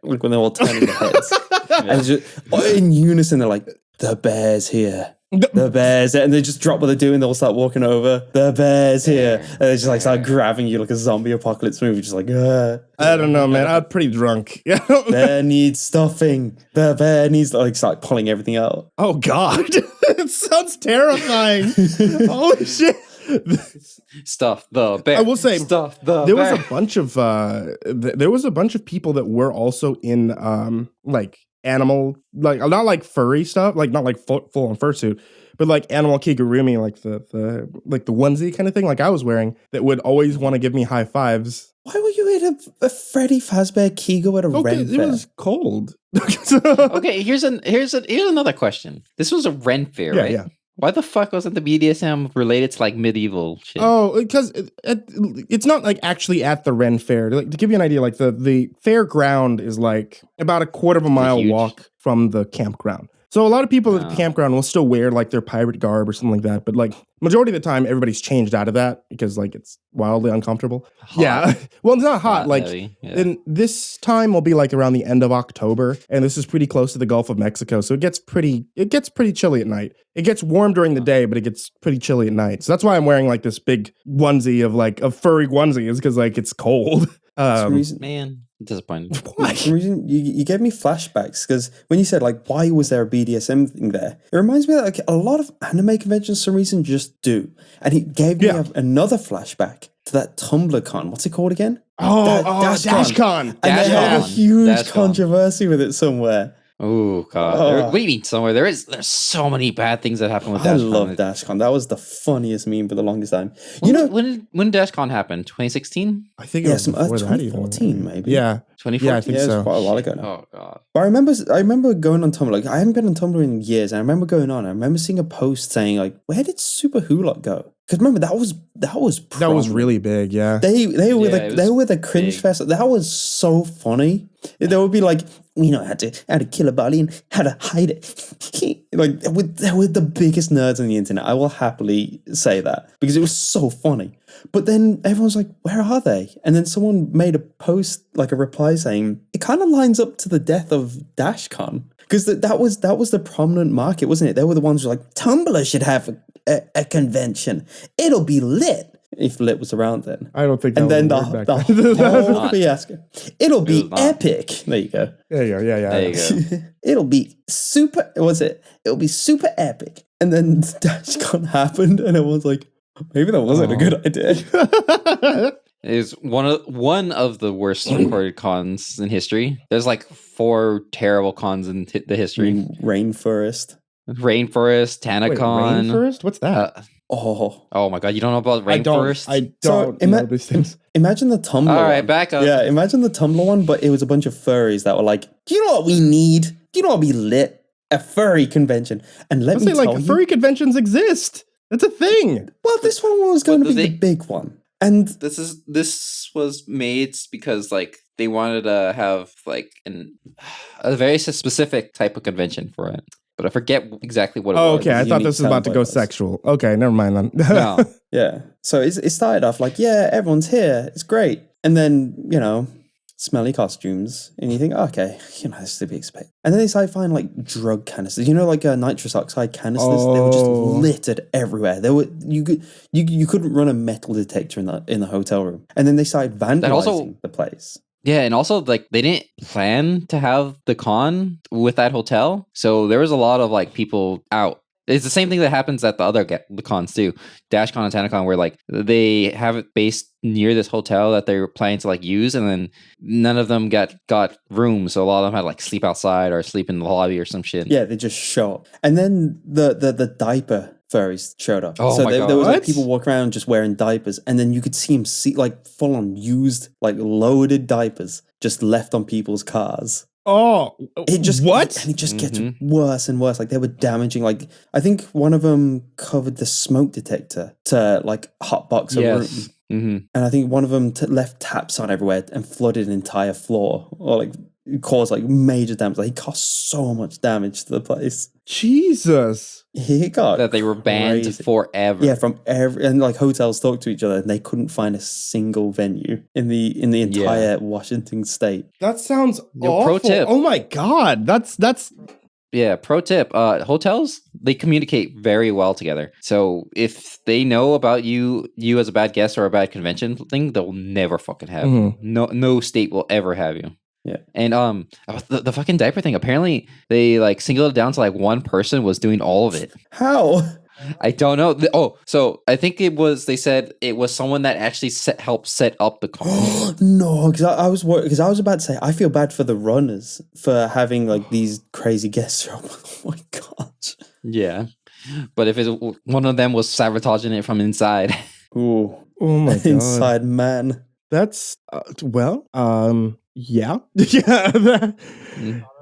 like when they're all turning their heads, and it's just, in unison they're like, the bear's here. The bear's here. And they just drop what they're doing. They'll start walking over. The bear's here. And they just like start grabbing you like a zombie apocalypse movie. Just like, I don't know, man. I'm pretty drunk. bear needs stuffing. The bear needs like start pulling everything out. Oh God, it sounds terrifying. Holy shit. Stuff the bear. I will say, stuff the there bear. was a bunch of there was a bunch of people that were also in like animal, like not like furry stuff, like not like full on fursuit, but like animal kigurumi, like the like the onesie kind of thing, like I was wearing, that would always want to give me high fives. Why were you in a Freddy Fazbear Kigo at a Ren Faire? It was cold. Okay, here's another question. This was a Ren Faire, right? Yeah. Why the fuck wasn't the BDSM related to like medieval shit? Oh, because it's not like actually at the Ren Fair. Like, to give you an idea, like the fairground is like about a quarter of a mile walk from the campground. So a lot of people at the campground will still wear like their pirate garb or something like that. But like majority of the time, everybody's changed out of that because like it's wildly uncomfortable. Hot. Yeah. Well, it's not hot. Like and this time will be like around the end of October. And this is pretty close to the Gulf of Mexico. So it gets pretty chilly at night. It gets warm during the day, but it gets pretty chilly at night. So that's why I'm wearing like this big onesie of like a furry onesie, is because like it's cold. Man, disappointed. For some reason, you gave me flashbacks because when you said like, why was there a BDSM thing there? It reminds me that like a lot of anime conventions, for some reason, just do. And it gave me another flashback to that Tumblr con. What's it called again? DashCon. And they had a huge controversy with it somewhere. Oh God! What do you mean somewhere? There's so many bad things that happen with DashCon. I love DashCon. That was the funniest meme for the longest time. When DashCon happened? 2016? I think it was before 2014 maybe. Yeah. 2014? Yeah, I think so. so. It was quite a while ago now. Oh God! But I remember going on Tumblr. Like, I haven't been on Tumblr in years, and I remember going on. I remember seeing a post saying like, "Where did Super Hulot go?" Because remember that was really big. Yeah. They were the cringe fest. That was so funny. There would be like, we know how to kill a body and how to hide it. Like they were the biggest nerds on the internet. I will happily say that because it was so funny. But then everyone's like, where are they? And then someone made a post, like a reply saying, it kind of lines up to the death of DashCon. Because that was the prominent market, wasn't it? They were the ones who were like, Tumblr should have a convention. It'll be lit. If lit was around then. I don't think that and then the whole fiasco. It'll be epic. There you go. There you go. Yeah. There you go. It'll be super. It'll be super epic. And then DashCon happened, and everyone's like, maybe that wasn't a good idea. It's one of the worst recorded cons in history. There's like 4 terrible cons in the history. Rainforest, TanaCon. Rainforest? What's that? Oh my God! You don't know about Rainforest? I don't know these things. Imagine the Tumblr. All right, one. back up. Yeah, imagine the Tumblr one, but it was a bunch of furries that were like, "Do you know what we need? Do you know what we lit? A furry convention." And let me tell you, furry conventions exist. That's a thing. Well, this one was going to be the big one. And this was made because like they wanted to have like a very specific type of convention for it. But I forget exactly what it was. Oh, okay. I thought this was about to go sexual. Okay, never mind then. No. Yeah. So it started off like, yeah, everyone's here. It's great. And then, smelly costumes. And you think, okay, this is to be expected. And then they started finding like drug canisters. Like nitrous oxide canisters. They were just littered everywhere. You couldn't run a metal detector in the hotel room. And then they started vandalizing the place. Yeah, and also like they didn't plan to have the con with that hotel, so there was a lot of like people out. It's the same thing that happens at the cons too, DashCon and TanaCon, where like they have it based near this hotel that they were planning to like use, and then none of them got rooms, so a lot of them had like sleep outside or sleep in the lobby or some shit. Yeah, they just show up. And then the diaper furries showed up. Oh so my there was like God. people walking around just wearing diapers, and then you could see them like full on used, like loaded diapers just left on people's cars. Oh, It just what? And it just gets worse and worse. Like they were damaging. Like I think one of them covered the smoke detector to like hotbox a room. Mm-hmm. And I think one of them left taps on everywhere and flooded an entire floor, or like caused like major damage. Like he caused so much damage to the place. Jesus. He got That they were banned crazy. forever. Yeah, from and like hotels talk to each other, and they couldn't find a single venue in the entire Washington state. That sounds Yo, awful. pro tip. Oh my God. That's Yeah, pro tip, hotels, they communicate very well together. So if they know about you as a bad guest or a bad convention thing, they'll never fucking have you. No state will ever have you. Yeah. And the fucking diaper thing, apparently they like singled it down to like one person was doing all of it. How? I don't know. So I think they said it was someone that actually helped set up the con. No, because I was worried, because I was about to say I feel bad for the runners for having like these crazy guests. Oh my gosh. Yeah. But if one of them was sabotaging it from inside. Ooh. oh my God. Inside man. That's yeah. Yeah.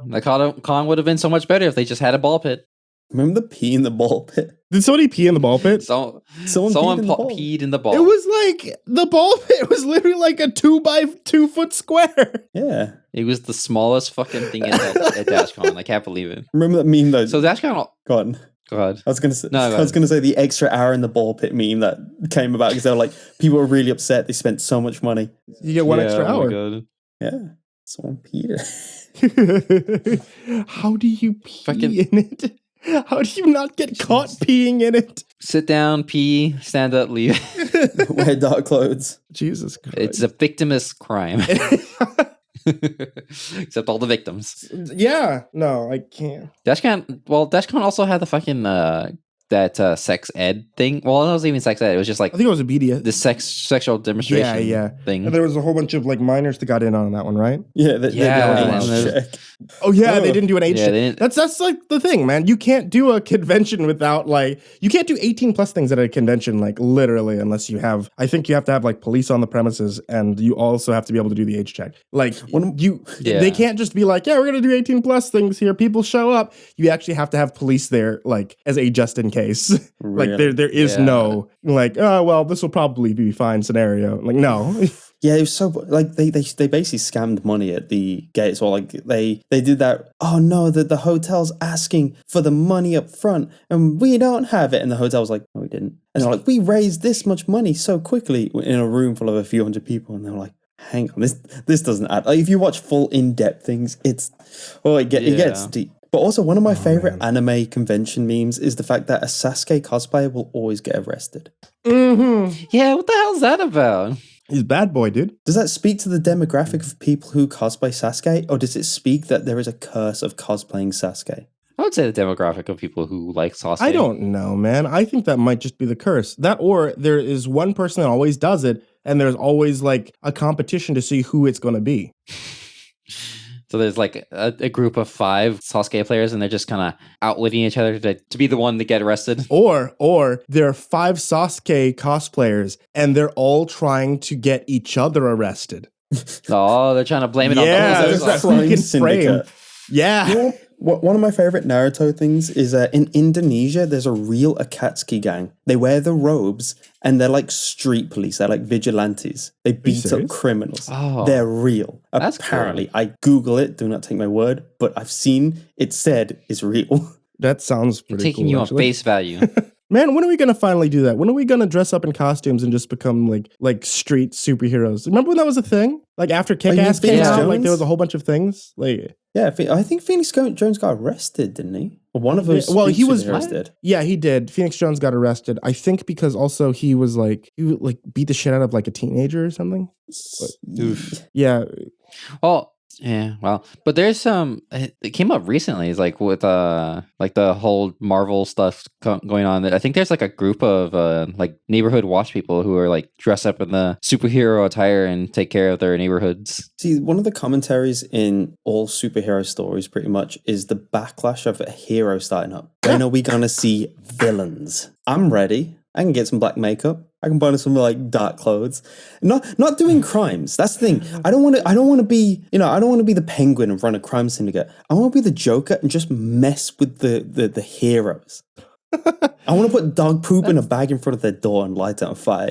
The con would have been so much better if they just had a ball pit. Remember the pee in the ball pit? Did somebody pee in the ball pit? Someone peed in the ball. peed in the ball. It was like the ball pit was literally like a 2x2 foot square. Yeah. It was the smallest fucking thing at DashCon. I can't believe it. Remember that meme though? So DashCon. Go on. God. I was gonna say, No, go I was gonna say the extra hour in the ball pit meme that came about because they were like, people were really upset. They spent so much money. You get one extra oh my hour. God. Yeah, someone peed. How do you pee in it? How do you not get caught peeing in it? Sit down, pee, stand up, leave. Wear dark clothes. Jesus Christ. It's a victimless crime. Except all the victims. Yeah, no, I can't. DashCon also had the fucking that sex ed thing. Well, it wasn't even sex ed. It was just like I think it was a BDS. the sexual demonstration thing. And there was a whole bunch of like minors that got in on that one, right? Yeah, they did an and age there's- check. Oh yeah, they didn't do an age Yeah, check. they didn't- That's like the thing, man. You can't do a convention without like you can't do 18 plus things at a convention, like literally, unless you have. I think you have to have like police on the premises, and you also have to be able to do the age check. Like they can't just be like, yeah, we're gonna do 18 plus things here. People show up. You actually have to have police there, like as a just in case. Like there is no like, oh well, this will probably be fine scenario. Like no. Yeah, it was so like they basically scammed money at the gates, or like they did that. Oh no, the hotel's asking for the money up front, and we don't have it. And the hotel was like, no, we didn't. And they're like, we raised this much money so quickly in a room full of a few hundred people, and they're like, hang on, this doesn't add. Like if you watch full in depth things, it gets deep. But also, one of my favorite anime convention memes is the fact that a Sasuke cosplayer will always get arrested. Mm-hmm. Yeah, what the hell's that about? He's a bad boy, dude. Does that speak to the demographic of people who cosplay Sasuke, or does it speak that there is a curse of cosplaying Sasuke? I would say the demographic of people who like Sasuke. I don't know, man. I think that might just be the curse. That or there is one person that always does it, and there's always like a competition to see who it's going to be. So there's like a group of 5 Sasuke players, and they're just kind of outwitting each other to be the one to get arrested. Or there are 5 Sasuke cosplayers, and they're all trying to get each other arrested. Oh, they're trying to blame it on Yeah, the there's that Flying freaking frame. syndicate. Yeah. You know, one of my favorite Naruto things is in Indonesia, there's a real Akatsuki gang. They wear the robes and they're like street police. They're like vigilantes. They beat up serious? criminals. Oh. They're real. That's Apparently, I Google it. Do not take my word, but I've seen it said is real. That sounds pretty taking cool, you actually. on face value. Man, when are we gonna finally do that? When are we gonna dress up in costumes and just become like street superheroes? Remember when that was a thing? Like after Kick-Ass came Phoenix out, like Jones? there was a whole bunch of things. Like Yeah, I think Phoenix Jones got arrested, didn't he? Or one of those. well, he was arrested. Yeah, he did. Phoenix Jones got arrested. I think because also he would beat the shit out of like a teenager or something. Oof. Yeah. Well, Yeah, well, but there's some. It came up recently. It's like with like the whole Marvel stuff going on. I think there's like a group of like neighborhood watch people who are like dress up in the superhero attire and take care of their neighborhoods. See, one of the commentaries in all superhero stories, pretty much, is the backlash of a hero starting up. When are we gonna see villains? I'm ready. I can get some black makeup. I can buy some like dark clothes. Not doing crimes. That's the thing. I don't want to be, I don't want to be the Penguin and run a crime syndicate. I want to be the Joker and just mess with the heroes. I want to put dog poop in a bag in front of their door and light it on fire.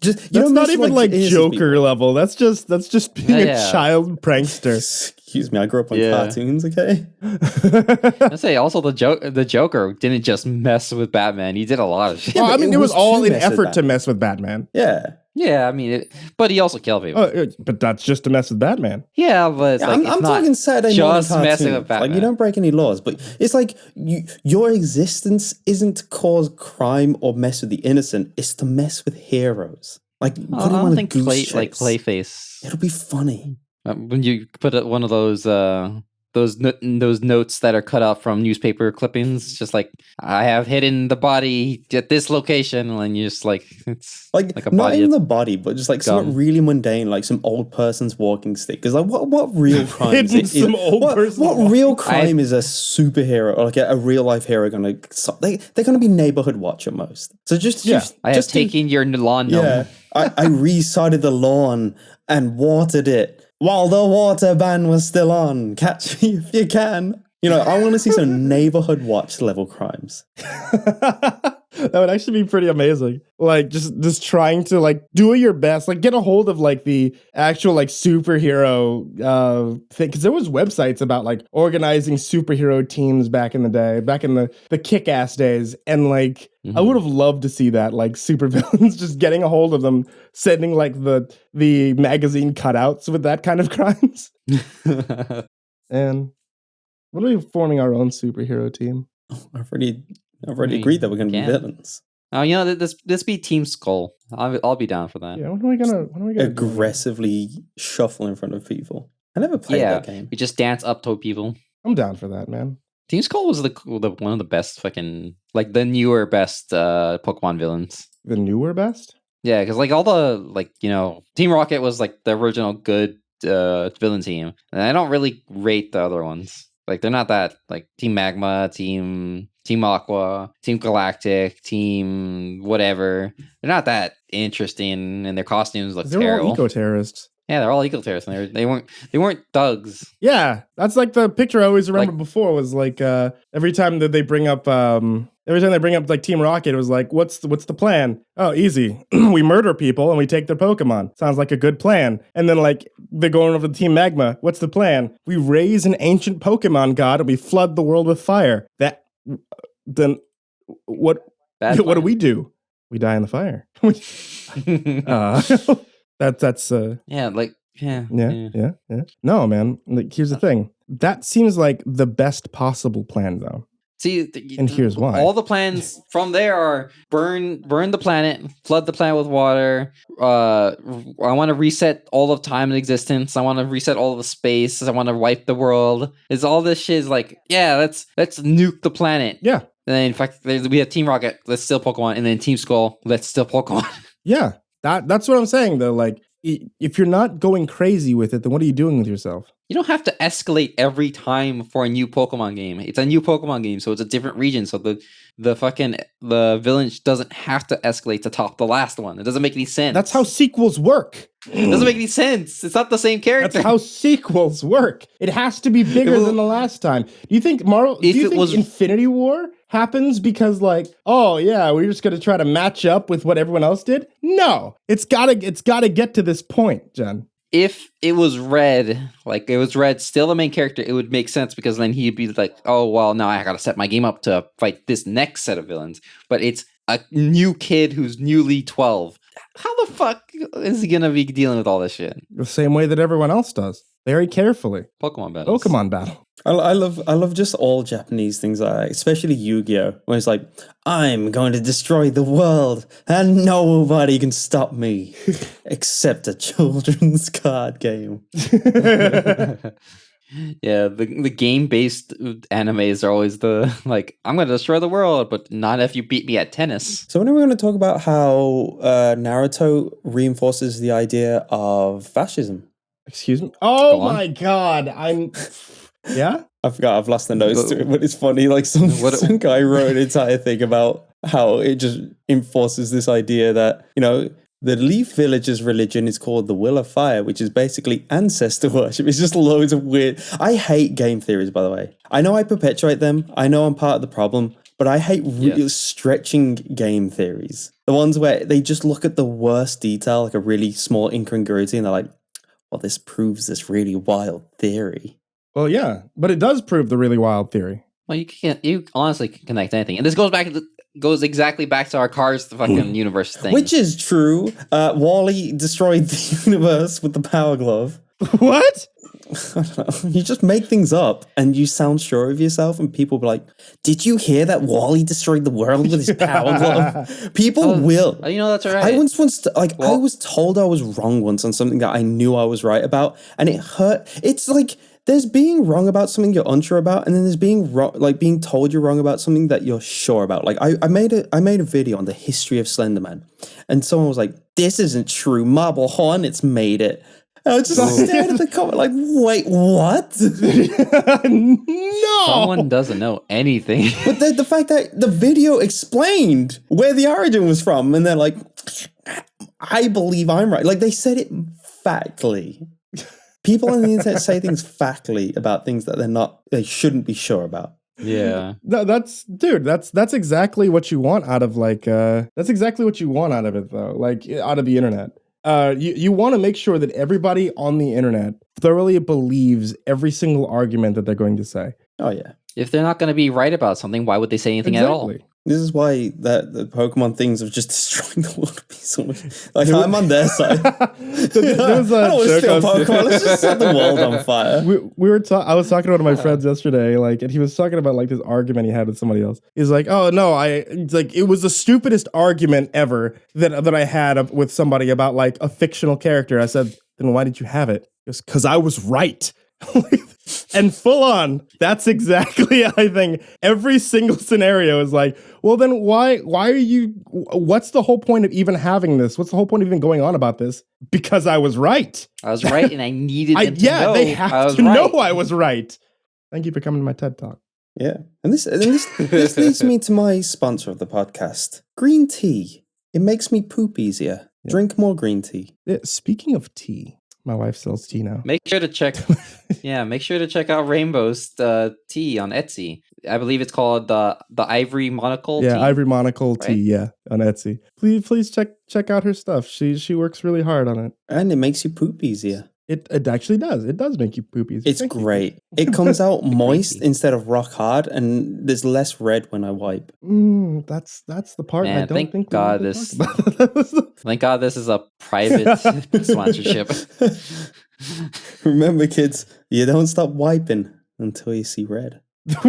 Just that's not even like Joker level. That's just being a child prankster. Excuse me, I grew up on cartoons. Okay. I say also the Joker didn't just mess with Batman. He did a lot of shit. Well, I mean, it was all an effort to mess with Batman. Yeah. Yeah, I mean, but he also killed people. But that's just to mess with Batman. Yeah, but I'm talking Saturday morning just messing with Batman. Like, you don't break any laws, but it's like your existence isn't to cause crime or mess with the innocent. It's to mess with heroes. Like, I don't think Clayface. It'll be funny when you put one of those notes that are cut out from newspaper clippings, just like, I have hidden the body at this location, and you just like, it's like a not body even the body, but just like something really mundane, like some old person's walking stick. Because like, what real crime is what real crime is a superhero or like a real life hero gonna? They're gonna be neighborhood watch at most. So I have taken your lawn. Yeah, I resodded the lawn and watered it while the water ban was still on. Catch me if you can. I want to see some neighborhood watch level crimes. That would actually be pretty amazing. Like just trying to like do your best, like get a hold of like the actual like superhero thing, because there was websites about like organizing superhero teams back in the day, back in the kick-ass days, and like I would have loved to see that, like supervillains just getting a hold of them, sending like the magazine cutouts with that kind of crimes. And what are we forming our own superhero team? I've already agreed that we're going to be villains. Oh, this be Team Skull. I'll be down for that. Yeah, what are we gonna aggressively shuffle in front of people? I never played that game. We just dance up to people. I'm down for that, man. Team Skull was the one of the best fucking, like, the newer best Pokemon villains. The newer best? Yeah, because like all the Team Rocket was like the original good villain team, and I don't really rate the other ones. Like, they're not that, like, Team Magma, Team Aqua, Team Galactic, Team whatever. They're not that interesting, and their costumes look terrible. They're all eco-terrorists. Yeah, they're all eco-terrorists, and they weren't thugs. Yeah, that's like the picture I always remember before was like every time that they bring up like Team Rocket, it was like, what's the plan? Oh, easy. We murder people and we take their Pokemon. Sounds like a good plan. And then like they're going over to Team Magma. What's the plan? We raise an ancient Pokemon god and we flood the world with fire. Then what do we do? We die in the fire. That's yeah. No, man. Like, here's the thing. That seems like the best possible plan, though. See, and here's why. All the plans from there are burn the planet, flood the planet with water. I want to reset all of time and existence. I want to reset all of the space. I want to wipe the world. It's all this shit is like, yeah, let's nuke the planet. Yeah. And then in fact, we have Team Rocket. Let's steal Pokemon, and then Team Skull. Let's steal Pokemon. Yeah, that's what I'm saying though. Like, if you're not going crazy with it, then what are you doing with yourself? You don't have to escalate every time for a new Pokemon game. It's a new Pokemon game, so it's a different region. So the village doesn't have to escalate to top the last one. It doesn't make any sense. That's how sequels work. It doesn't make any sense. It's not the same character. That's how sequels work. It has to be bigger than the last time. Do you think Infinity War happens because like, oh yeah, we're just gonna try to match up with what everyone else did? No, it's gotta get to this point, Jen. If it was Red, like it was Red, still the main character, it would make sense because then he'd be like, oh, well, now I gotta set my game up to fight this next set of villains. But it's a new kid who's newly 12. How the fuck is he gonna be dealing with all this shit? The same way that everyone else does. very carefully. Pokemon battles. Pokemon battle. I love just all Japanese things, especially Yu-Gi-Oh! When it's like, I'm going to destroy the world and nobody can stop me except a children's card game. Yeah, the game-based animes are always the, like, I'm going to destroy the world, but not if you beat me at tennis. So when are we going to talk about how Naruto reinforces the idea of fascism? Excuse me? Oh my god, Yeah? I forgot, I've lost the notes to it, but it's funny. Like some guy wrote an entire thing about how it just enforces this idea that, the Leaf Village's religion is called the Will of Fire, which is basically ancestor worship. It's just loads of weird... I hate game theories, by the way. I know I perpetuate them. I know I'm part of the problem, but I hate stretching game theories. The ones where they just look at the worst detail, like a really small incongruity, and they're like, well, this proves this really wild theory. Well, yeah, but it does prove the really wild theory. Well, you honestly can connect anything. And this goes exactly back to our Cars the fucking universe thing. Which is true. Wall-E destroyed the universe with the power glove. What? I don't know. You just make things up and you sound sure of yourself and people be like, did you hear that Wall-E destroyed the world with his power glove? People will. Oh, that's all right. I was told I was wrong once on something that I knew I was right about, and it hurt. It's like there's being wrong about something you're unsure about, and then there's being wrong, like being told you're wrong about something that you're sure about. Like I made a video on the history of Slenderman, and someone was like, "This isn't true. Marble Hornets made it." And I just stared at the comment like, "Wait, what?" No, someone doesn't know anything. But the fact that the video explained where the origin was from, and they're like, "I believe I'm right." Like they said it factly. People on the internet say things factly about things that they shouldn't be sure about. Yeah. No, that's exactly what you want out of that's exactly what you want out of it though. Like out of the internet. You want to make sure that everybody on the internet thoroughly believes every single argument that they're going to say. Oh yeah. If they're not going to be right about something, why would they say anything at all? This is why the Pokemon things have just destroyed the world so much. Like, I'm on their side. I don't want to steal Pokemon. Let's just set the world on fire. I was talking to one of my friends yesterday, and he was talking about this argument he had with somebody else. He's like, "Oh no, it was the stupidest argument ever that I had with somebody about a fictional character." I said, "Then why did you have it?" He goes, "'Cause I was right." And full on, that's exactly, I think, every single scenario is like, well, then why are you, what's the whole point of even having this? What's the whole point of even going on about this? Because I was right. I was right, and I needed them to know they have to know I was right. Thank you for coming to my TED Talk. Yeah. And this leads me to my sponsor of the podcast, green tea. It makes me poop easier. Yeah. Drink more green tea. Yeah, speaking of tea, my wife sells tea now. Make sure to check out Rainbow's tea on Etsy. I believe it's called the Ivory Monocle tea. Yeah, Ivory Monocle tea, yeah, on Etsy. Please check out her stuff. She works really hard on it. And it makes you poop easier. It actually does. It does make you poop easier. It's great. It comes out moist instead of rock hard, and there's less red when I wipe. That's the part Man, I don't think God thank God this is a private sponsorship. Remember, kids, you don't stop wiping until you see red.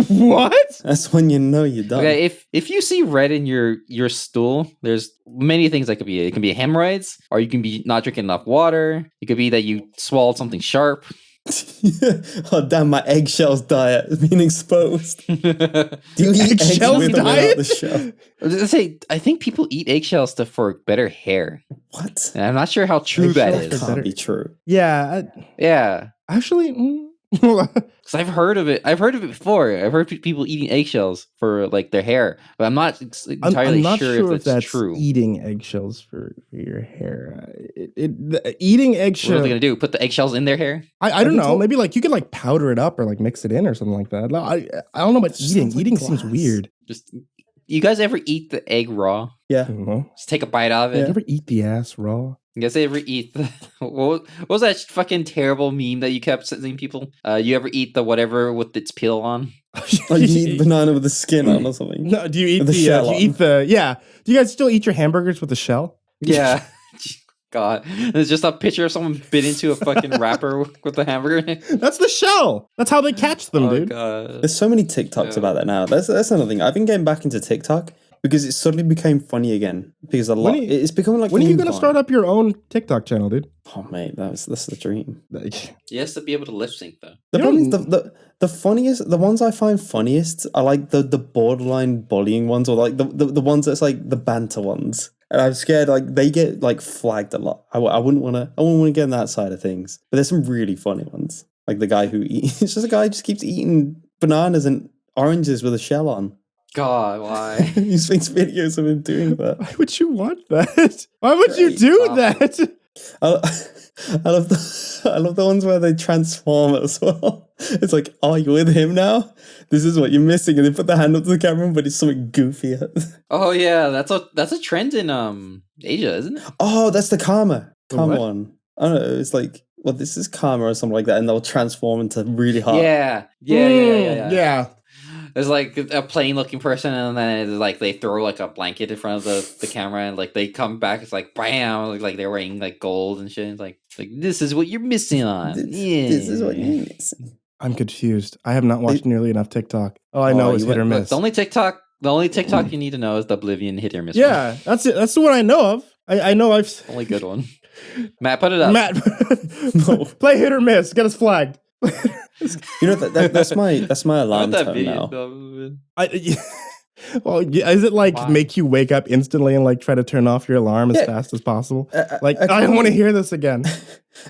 What? That's when you know you're done. Okay, if you see red in your stool, there's many things that could be. It can be hemorrhoids, or you can be not drinking enough water. It could be that you swallowed something sharp. Oh damn! My eggshells diet is being exposed. Do you eat eggshells diet? I think people eat eggshells for better hair. What? And I'm not sure how true that is. Can't be true. Yeah. Yeah. Actually. Because I've heard of it. I've heard of it before. I've heard people eating eggshells for their hair, but I'm not entirely sure if that's true. Eating eggshells for your hair. Eating eggshells. What are they gonna do? Put the eggshells in their hair? I don't know. Maybe you could powder it up or mix it in or something like that. I don't know about eating. Eating seems weird. Just you guys ever eat the egg raw? Yeah. Just take a bite out of it. You ever eat the ass raw? You guys ever eat what was that fucking terrible meme that you kept sending people? You ever eat the whatever with its peel on? You eat banana with the skin on or something? No, do you eat the shell? Do you guys still eat your hamburgers with the shell? Yeah. God, there's just a picture of someone bit into a fucking wrapper with a hamburger in it. That's the shell. That's how they catch them, dude. God. There's so many TikToks about that now. That's another thing. I've been getting back into TikTok because it suddenly became funny again. Because it's becoming like. When are you gonna start up your own TikTok channel, dude? Oh mate, that's the dream. He has to be able to lip sync though. The problem is the funniest, the ones I find funniest are like the borderline bullying ones, or like the ones that's like the banter ones. And I'm scared like they get like flagged a lot. I wouldn't want to get on that side of things. But there's some really funny ones, like the guy who eats. It's just a guy who just keeps eating bananas and oranges with a shell on. God, why? He makes videos of him doing that. Why would you want that? Why would you do that? I love the ones where they transform as well. It's like, oh, you're with him now? This is what you're missing, and they put the hand up to the camera, but it's something goofy. Oh yeah, that's a trend in Asia, isn't it? Oh, that's the karma What? one. I don't know. It's like, well, this is karma or something like that, and they'll transform into really hard. Yeah. There's like a plain looking person, and then it's like they throw like a blanket in front of the camera, and like they come back, it's like bam, like they're wearing like gold and shit. It's like this is what you're missing on. This is what you're missing. I'm confused. I have not watched nearly enough TikTok. All I know is hit or miss. The only TikTok you need to know is the Oblivion hit or miss. Yeah, one. that's it. That's the one I know of. I know I've Only good one. Matt, put it up. Matt, No. play hit or miss. Get us flagged. You know that's my alarm that tone video. now. Well, is it like Why? make you wake up instantly and like try to turn off your alarm as fast as possible? Like I don't want to hear this again.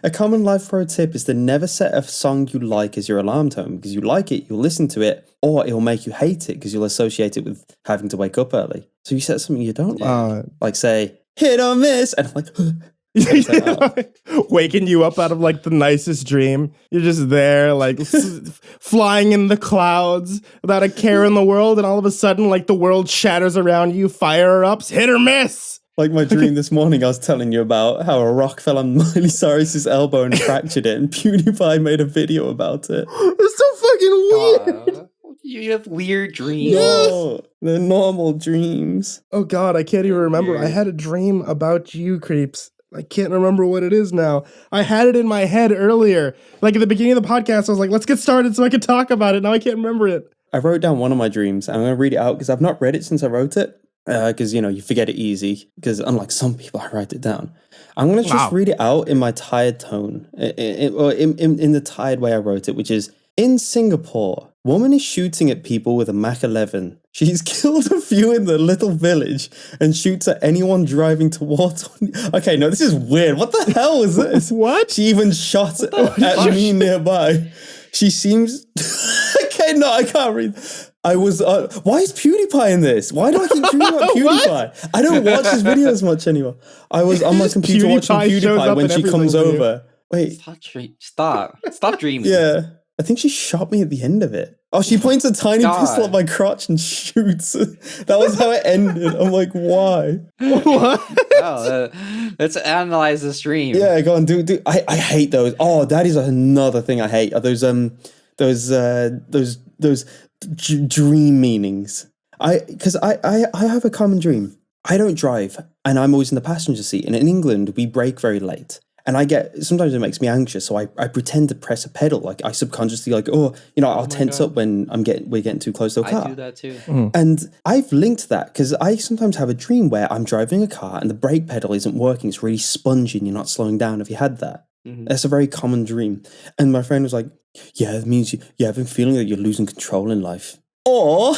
A common life pro tip is to never set a song you like as your alarm tone, because you like it, you'll listen to it, or it'll make you hate it because you'll associate it with having to wake up early. So you set something you don't like say hit or miss, and I'm like, waking you up out of like the nicest dream. You're just there, like flying in the clouds without a care in the world, and all of a sudden, like the world shatters around you. Fire ups, hit or miss. like my dream this morning. I was telling you about how a rock fell on Miley Cyrus's elbow and fractured it, and PewDiePie made a video about it. It's so fucking weird. You have weird dreams. No, they're normal dreams. Oh God, I can't even remember. Weird. I had a dream about you, Creeps. I can't remember what it is now. I had it in my head earlier. Like at the beginning of the podcast, I was like, let's get started so I can talk about it. Now I can't remember it. I wrote down one of my dreams. I'm going to read it out because I've not read it since I wrote it. Because, you forget it easy. Because unlike some people, I write it down. I'm going to just read it out in my tired tone. In the tired way I wrote it, which is, in Singapore, woman is shooting at people with a Mach 11. She's killed a few in the little village and shoots at anyone driving towards. Okay, no, this is weird. What the hell is this? What? She even shot at me nearby. She seems. Okay, no, I can't read. I was. Why is PewDiePie in this? Why do I keep dreaming about PewDiePie? I don't watch his videos much anymore. I was on my computer watching PewDiePie when she comes over. Wait. Stop dreaming. Yeah. I think she shot me at the end of it. Oh, she points a tiny pistol at my crotch and shoots. That was how it ended. I'm like, why? What? Oh, let's analyze this dream. Yeah, go on, do. I hate those. Oh, that is another thing I hate. Are those dream meanings. Because I have a common dream. I don't drive, and I'm always in the passenger seat. And in England, we brake very late. And sometimes it makes me anxious, so I pretend to press a pedal. Like I subconsciously I'll tense up when we're getting too close to a car. I do that too. And I've linked that because I sometimes have a dream where I'm driving a car and the brake pedal isn't working. It's really spongy and you're not slowing down. Have you had that? Mm-hmm. That's a very common dream. And my friend was like, yeah, it means you have a feeling that you're losing control in life. Or,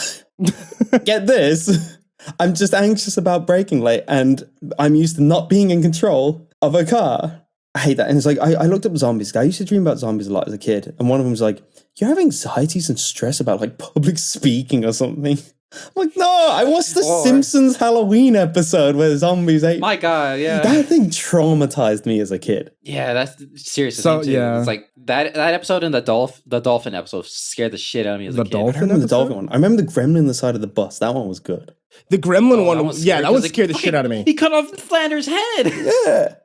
get this, I'm just anxious about braking late and I'm used to not being in control of a car. I hate that. And it's like, I looked up zombies. I used to dream about zombies a lot as a kid. And one of them was like, you have anxieties and stress about like public speaking or something. I'm like, no, I watched the Simpsons Halloween episode where zombies ate. My God, yeah. That thing traumatized me as a kid. Yeah, that's seriously. So, yeah. It's like that episode and the dolphin episode scared the shit out of me as a kid. I remember the dolphin one. I remember the gremlin on the side of the bus. That one was good. The gremlin one, that one scared the shit out of me. He cut off Flanders' head. Yeah.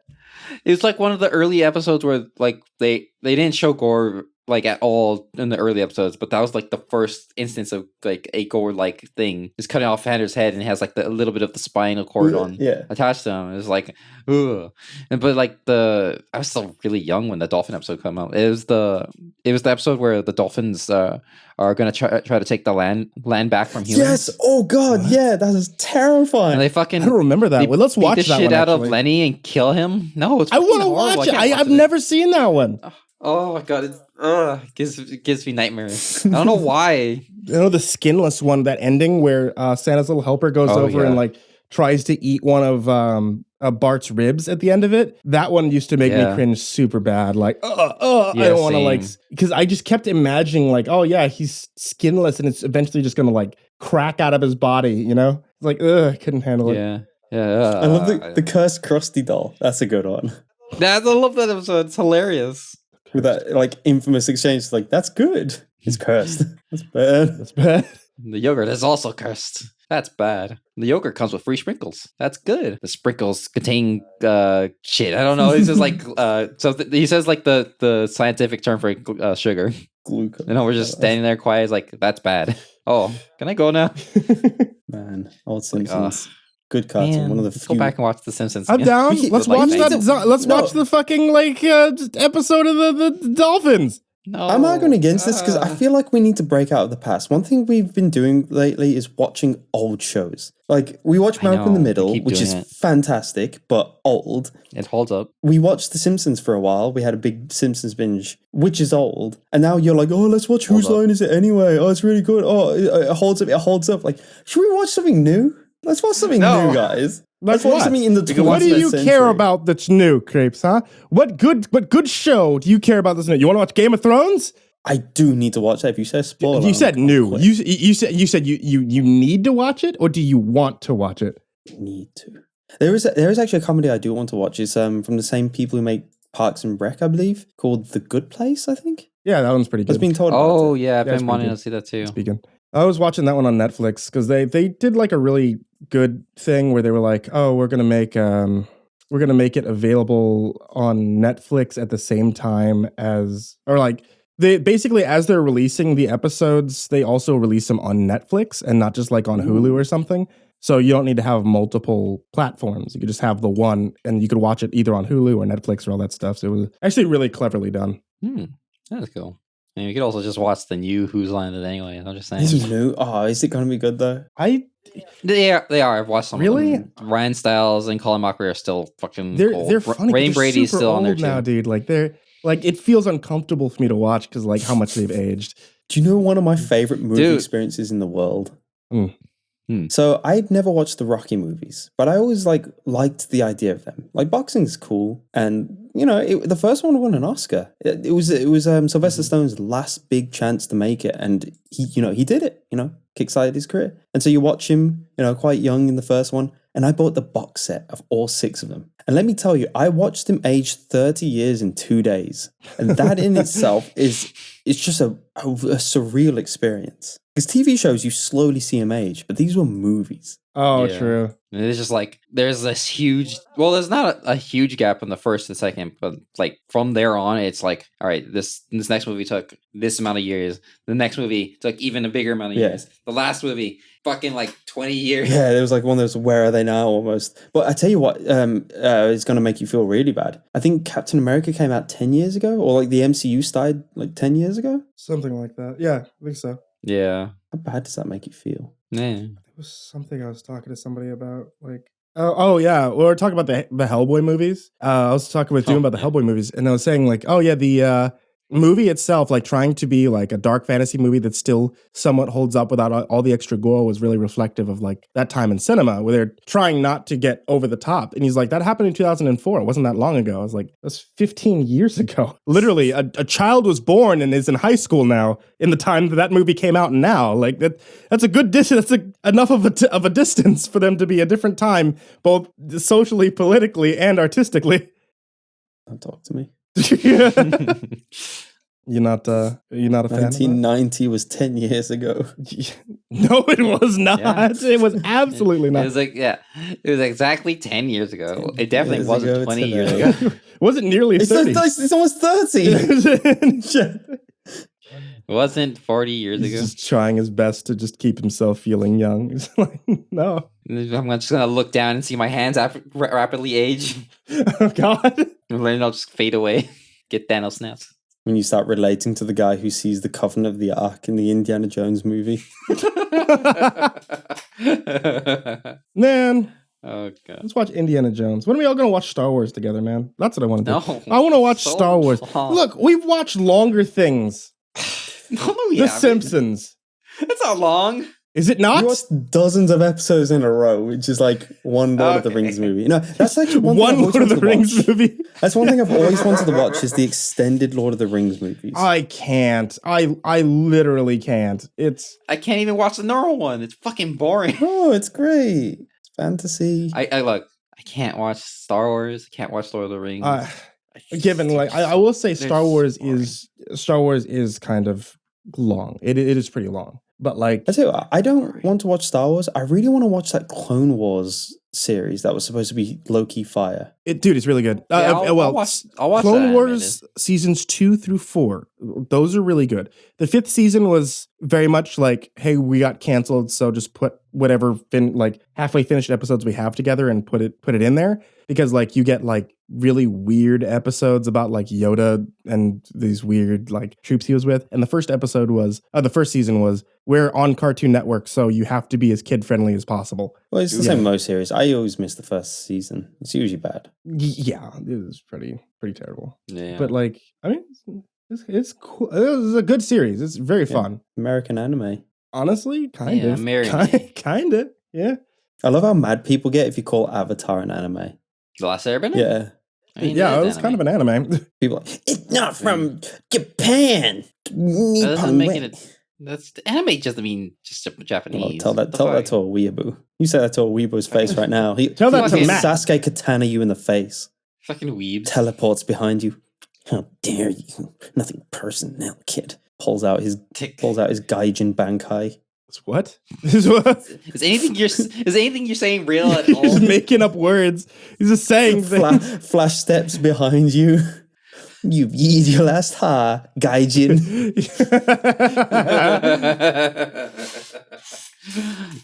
It was like one of the early episodes where like they didn't show gore like at all in the early episodes, but that was like the first instance of like a gore like thing. Just cutting off Fender's head and it has like a little bit of the spinal cord on attached to him. It was like, ugh. But like I was still really young when the dolphin episode came out. It was the episode where the dolphins are gonna try to take the land back from humans. Yes. Oh god. What? Yeah, that is terrifying. And they fucking. I don't remember that. Well, let's watch the that shit one, out actually. of Lenny and kill him. No, it's. I want to watch it. I've never seen that one. Oh my god, it gives me nightmares. I don't know why. You know the skinless one, that ending where Santa's little helper goes over and like tries to eat one of Bart's ribs at the end of it. That one used to make me cringe super bad. Like, I don't want to like, because I just kept imagining like, oh yeah, he's skinless and it's eventually just gonna like crack out of his body. You know, it's like, I couldn't handle it. Yeah. I love the cursed Krusty doll. That's a good one. I love that episode. It's hilarious. With that like infamous exchange, like that's good. It's cursed. That's bad. That's bad. The yogurt is also cursed. That's bad. The yogurt comes with free sprinkles. That's good. The sprinkles contain shit. I don't know. It's just like he says like the scientific term for sugar. Glucose. You know, we're just standing there quiet. It's like that's bad. Oh, can I go now? Man, old Simpsons. Good cartoon. Man, one of the let's few. go back and watch The Simpsons. I'm down. Let's watch that. Let's watch the fucking like episode of the dolphins. No, I'm arguing against this because I feel like we need to break out of the past. One thing we've been doing lately is watching old shows. Like we watched Malcolm in the Middle, which is fantastic, but old. It holds up. We watched The Simpsons for a while. We had a big Simpsons binge, which is old. And now you're like, oh, let's watch Whose Line Is It Anyway? Oh, it's really good. Oh, it holds up. It holds up. Like, should we watch something new? Let's watch something new, guys. Let's watch something in the 20th What do you century. care about that's new, Crepes, huh? What good show do you care about that's new? You want to watch Game of Thrones? I do need to watch that. If you said spoiler, You said new. You said you need to watch it, or do you want to watch it? Need to. There is actually a comedy I do want to watch. It's from the same people who make Parks and Rec, I believe, called The Good Place, I think. Yeah, that one's pretty good. I've been told about Oh it. yeah, I've been wanting to see that too. Speaking. I was watching that one on Netflix because they did like a really good thing where they were like, oh, we're gonna make it available on Netflix at the same time as, or like they basically as they're releasing the episodes, they also release them on Netflix and not just like on Hulu or something. So you don't need to have multiple platforms. You could just have the one, and you could watch it either on Hulu or Netflix or all that stuff. So it was actually really cleverly done. That's cool. And you could also just watch the new Whose Line Is It Anyway. I'm just saying. This is new. Oh, is it going to be good though? They are. I've watched some. Really? Of them. Ryan Stiles and Colin Mockery are still fucking. They're funny. Wayne Brady's super still on there old too. now, dude. Like they're like it feels uncomfortable for me to watch because like how much they've aged. Do you know one of my favorite movie experiences in the world? So I'd never watched the Rocky movies, but I always liked the idea of them. Like boxing's cool, and you know the first one won an Oscar. It was Sylvester Stallone's last big chance to make it, and he did it. Kickstarted his career, and so you watch him, quite young in the first one. And I bought the box set of all 6 of them. And let me tell you, I watched him age 30 years in 2 days, and that in itself it's just a surreal experience. Because TV shows, you slowly see him age, but these were movies. Oh, yeah. True. And it's just like, there's this huge, well, there's not a huge gap in the first and second, but like from there on, it's like, all right, this next movie took this amount of years. The next movie took even a bigger amount of years. The last movie, fucking like 20 years. Yeah, there was like one that was, where are they now almost? But I tell you what, it's going to make you feel really bad. I think Captain America came out 10 years ago, or like the MCU started like 10 years ago. Something like that. Yeah, I think so. Yeah. How bad does that make you feel? Yeah. It was something I was talking to somebody about, like, oh yeah, we were talking about the Hellboy movies. I was talking with Doom about the Hellboy movies, and I was saying like, oh yeah, the movie itself, like trying to be like a dark fantasy movie that still somewhat holds up without all the extra gore, was really reflective of like that time in cinema where they're trying not to get over the top. And he's like, that happened in 2004. It wasn't that long ago. I was like, that's 15 years ago. Literally, a child was born and is in high school now in the time that movie came out. Now, like that's a good distance. That's enough of a distance for them to be a different time, both socially, politically, and artistically. Don't talk to me. You're not a fan? 1990 was 10 years ago. No, it was not. Yeah. It was absolutely not. It was like, yeah, it was exactly 10 years ago. It definitely wasn't 20 years ago. Was it nearly 30? It's almost 30. wasn't 40 years He's ago. just trying his best to just keep himself feeling young. He's like, no. I'm just gonna look down and see my hands rapidly age, Oh God. and then I'll just fade away. Get Thanos snaps. When you start relating to the guy who sees the Covenant of the Ark in the Indiana Jones movie. Man. Oh God. Let's watch Indiana Jones. When are we all going to watch Star Wars together, man? That's what I want to do. No. I want to watch So Star Wars. long. Look, we've watched longer things. No, The Simpsons. That's not long. Is it not? You watched dozens of episodes in a row, which is like one Lord of the Rings movie. No, that's actually one Lord of the Rings movie. That's one thing I've always wanted to watch is the extended Lord of the Rings movies. I can't. I literally can't. I can't even watch the normal one. It's fucking boring. Oh, it's great. It's fantasy. I look. I can't watch Star Wars. I can't watch Lord of the Rings. Given like I will say They're Star Wars boring. is kind of long. It is pretty long. But like I tell you what, I don't want to watch Star Wars. I really want to watch that Clone Wars series that was supposed to be low-key fire. dude, it's really good. Yeah, I'll watch Clone that Wars seasons 2 through 4. Those are really good. The 5th season was very much like, hey, we got canceled, so just put whatever halfway finished episodes we have together and put it in there, because like you get like really weird episodes about like Yoda and these weird like troops he was with. And the first season was, we're on Cartoon Network, so you have to be as kid friendly as possible. Well, it's the same with most series. I always miss the first season. It's usually bad. Yeah, it was pretty terrible. Yeah. But like, I mean, it's cool. It was a good series. It's very fun. American anime. Honestly, kind Yeah, of. American. Kind of. Yeah. I love how mad people get if you call Avatar an anime. The Last Airbender? Yeah. I mean, Yeah, it is was kind of an anime. People are like, it's not from Japan. That doesn't make it. That's the anime doesn't mean just Japanese. Tell that to a weeaboo. You say that to a weeaboo's face right now. Tell that to Matt. Sasuke katana you in the face. Fucking weebs. Teleports behind you. How dare you? Nothing personal, kid. Pulls out his Gaijin Bankai. What? What? Is anything you're saying real at all? He's making up words. He's just saying things. Flash steps behind you. You've yeed your last ha, Gaijin.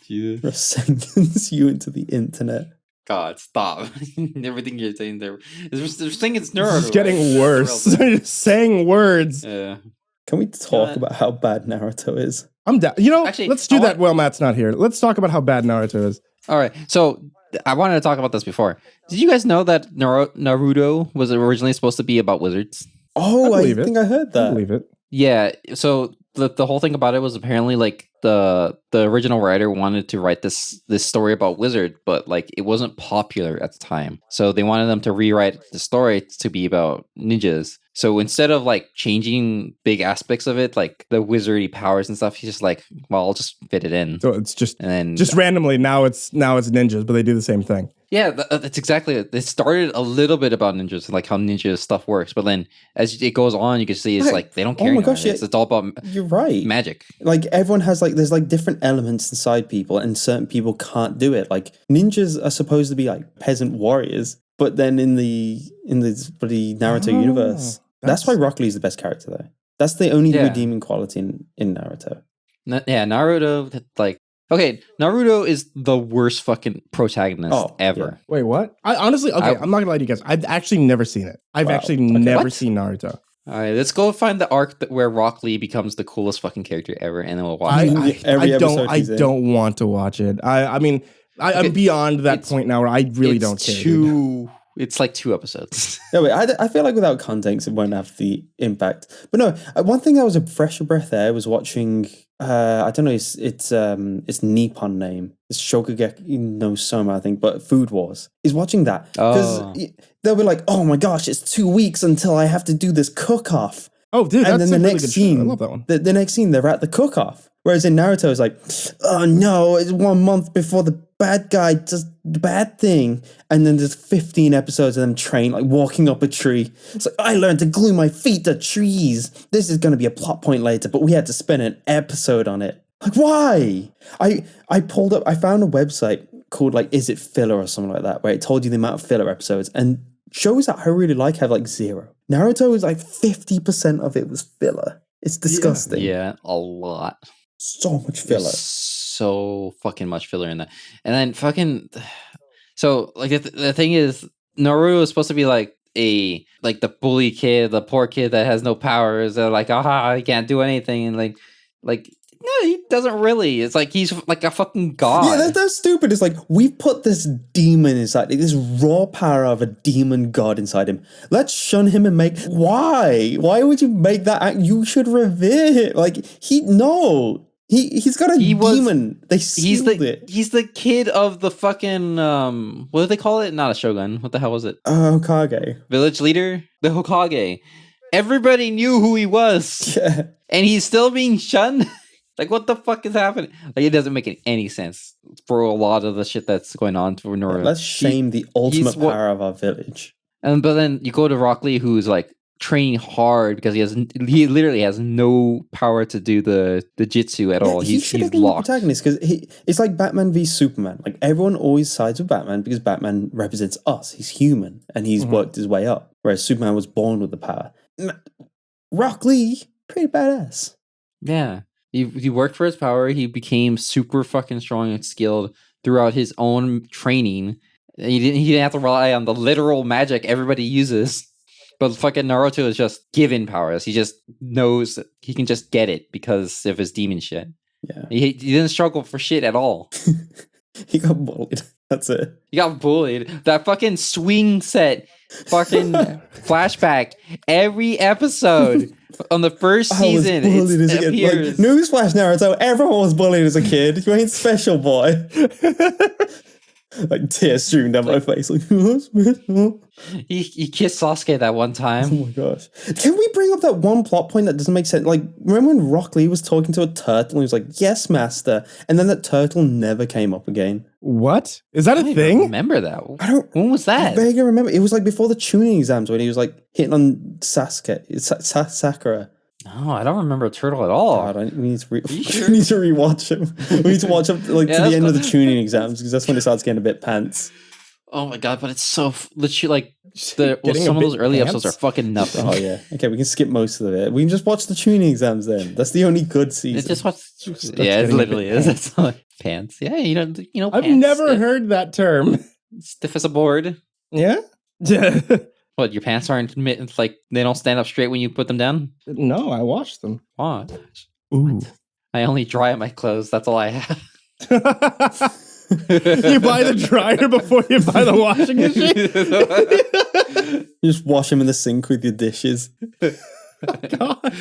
Jesus. Sentence you into the internet. God, stop. Everything you're saying there. They're saying it's Naruto. It's getting worse. They're just saying words. Yeah. Can we talk about how bad Naruto is? I'm down. Actually, let's do that while Matt's not here. Let's talk about how bad Naruto is. All right. So I wanted to talk about this before. Did you guys know that Naruto was originally supposed to be about wizards? Oh, I think I heard that. I believe it. Yeah. So the whole thing about it was apparently like the original writer wanted to write this story about wizard, but like it wasn't popular at the time. So they wanted them to rewrite the story to be about ninjas. So instead of like changing big aspects of it, like the wizardy powers and stuff, he's just like, well, I'll just fit it in. So it's just and then just randomly now it's ninjas, but they do the same thing. Yeah, that's exactly it. It started a little bit about ninjas and like how ninja stuff works, but then as it goes on, you can see it's like they don't care anymore. It's all about you're right. Magic. Like everyone has like there's like different elements inside people, and certain people can't do it. Like ninjas are supposed to be like peasant warriors, but then in the bloody Naruto universe, that's why Rock Lee's the best character though. That's the only redeeming quality in Naruto. Naruto like. Okay, Naruto is the worst fucking protagonist ever. Yeah. Wait, what? I'm not gonna lie to you guys. I've actually never seen it. I've never seen Naruto. All right, let's go find the arc where Rock Lee becomes the coolest fucking character ever, and then we'll watch it. I don't want to watch it. I'm beyond that point now where I really don't care. It's like 2 episodes. No, wait, I feel like without context, it won't have the impact. But no, one thing that was a fresher breath there was watching. I don't know. It's Nippon name. It's Shokugeki no Soma, I think. But Food Wars is watching that because they'll be like, "Oh my gosh, it's 2 weeks until I have to do this cook-off." Oh, dude, and that's then the really next good scene, show. I love that one. The next scene, they're at the cook-off. Whereas in Naruto, it's like, oh no, it's 1 month before the bad guy does the bad thing. And then there's 15 episodes of them train, like walking up a tree. It's like, I learned to glue my feet to trees. This is going to be a plot point later, but we had to spend an episode on it. Like, why? I found a website called like, Is It Filler or something like that, where it told you the amount of filler episodes. And shows that I really like have like 0. Naruto was like 50% of it was filler. It's disgusting. Yeah, a lot. So much filler. There's so fucking much filler in that. And then so like the thing is, Naruto is supposed to be like the bully kid, the poor kid that has no powers. They're like, he can't do anything, and like no, he doesn't really. It's like he's like a fucking god. Yeah, that's stupid. It's like we've put this demon inside, this raw power of a demon god inside him. Let's shun him and make. Why? Why would you make that? You should revere him. Like he's got a demon. They sealed it. He's the kid of the fucking what do they call it? Not a shogun. What the hell was it? Hokage. Village leader? The Hokage. Everybody knew who he was. Yeah. And he's still being shunned? Like, what the fuck is happening? Like, it doesn't make any sense for a lot of the shit that's going on for Naruto. Let's shame the ultimate power of our village. But then you go to Rock Lee, who's like training hard because he literally has no power to do the jutsu at all. He should have been locked. the protagonist because it's like Batman v Superman. Like everyone always sides with Batman because Batman represents us. He's human and he's worked his way up, whereas Superman was born with the power. Rock Lee, pretty badass. Yeah. He worked for his power. He became super fucking strong and skilled throughout his own training. He didn't have to rely on the literal magic everybody uses. But fucking Naruto is just given powers. He just knows that he can just get it because of his demon shit. Yeah. He didn't struggle for shit at all. He got bullied. That's it. He got bullied. That fucking swing set fucking flashback every episode on the first season. I was bullied as a kid. Like, newsflash, Naruto. Everyone was bullied as a kid. You ain't special, boy. Like tears streaming down my face. Like, he kissed Sasuke that one time. Oh my gosh! Can we bring up that one plot point that doesn't make sense? Like, remember when Rock Lee was talking to a turtle and he was like, "Yes, master," and then that turtle never came up again. What is that a thing? Remember that? When was I that? vaguely remember. It was like before the tuning exams when he was like hitting on Sakura. No, I don't remember a turtle at all. God, we need to rewatch him. We need to watch him to the end of the tuning exams because that's when it starts getting a bit pants. Oh my god, but it's so literally like some of those early episodes are fucking nothing. Oh yeah, okay, we can skip most of it. We can just watch the tuning exams then. That's the only good season. It's just watch. Yeah, it literally is. That's like pants. Yeah, you know. I've never heard that term. Stiff as a board. Yeah. What, your pants aren't like they don't stand up straight when you put them down? No, I wash them. What? Ooh. I only dry my clothes. That's all I have. You buy the dryer before you buy the washing machine? You just wash them in the sink with your dishes. God.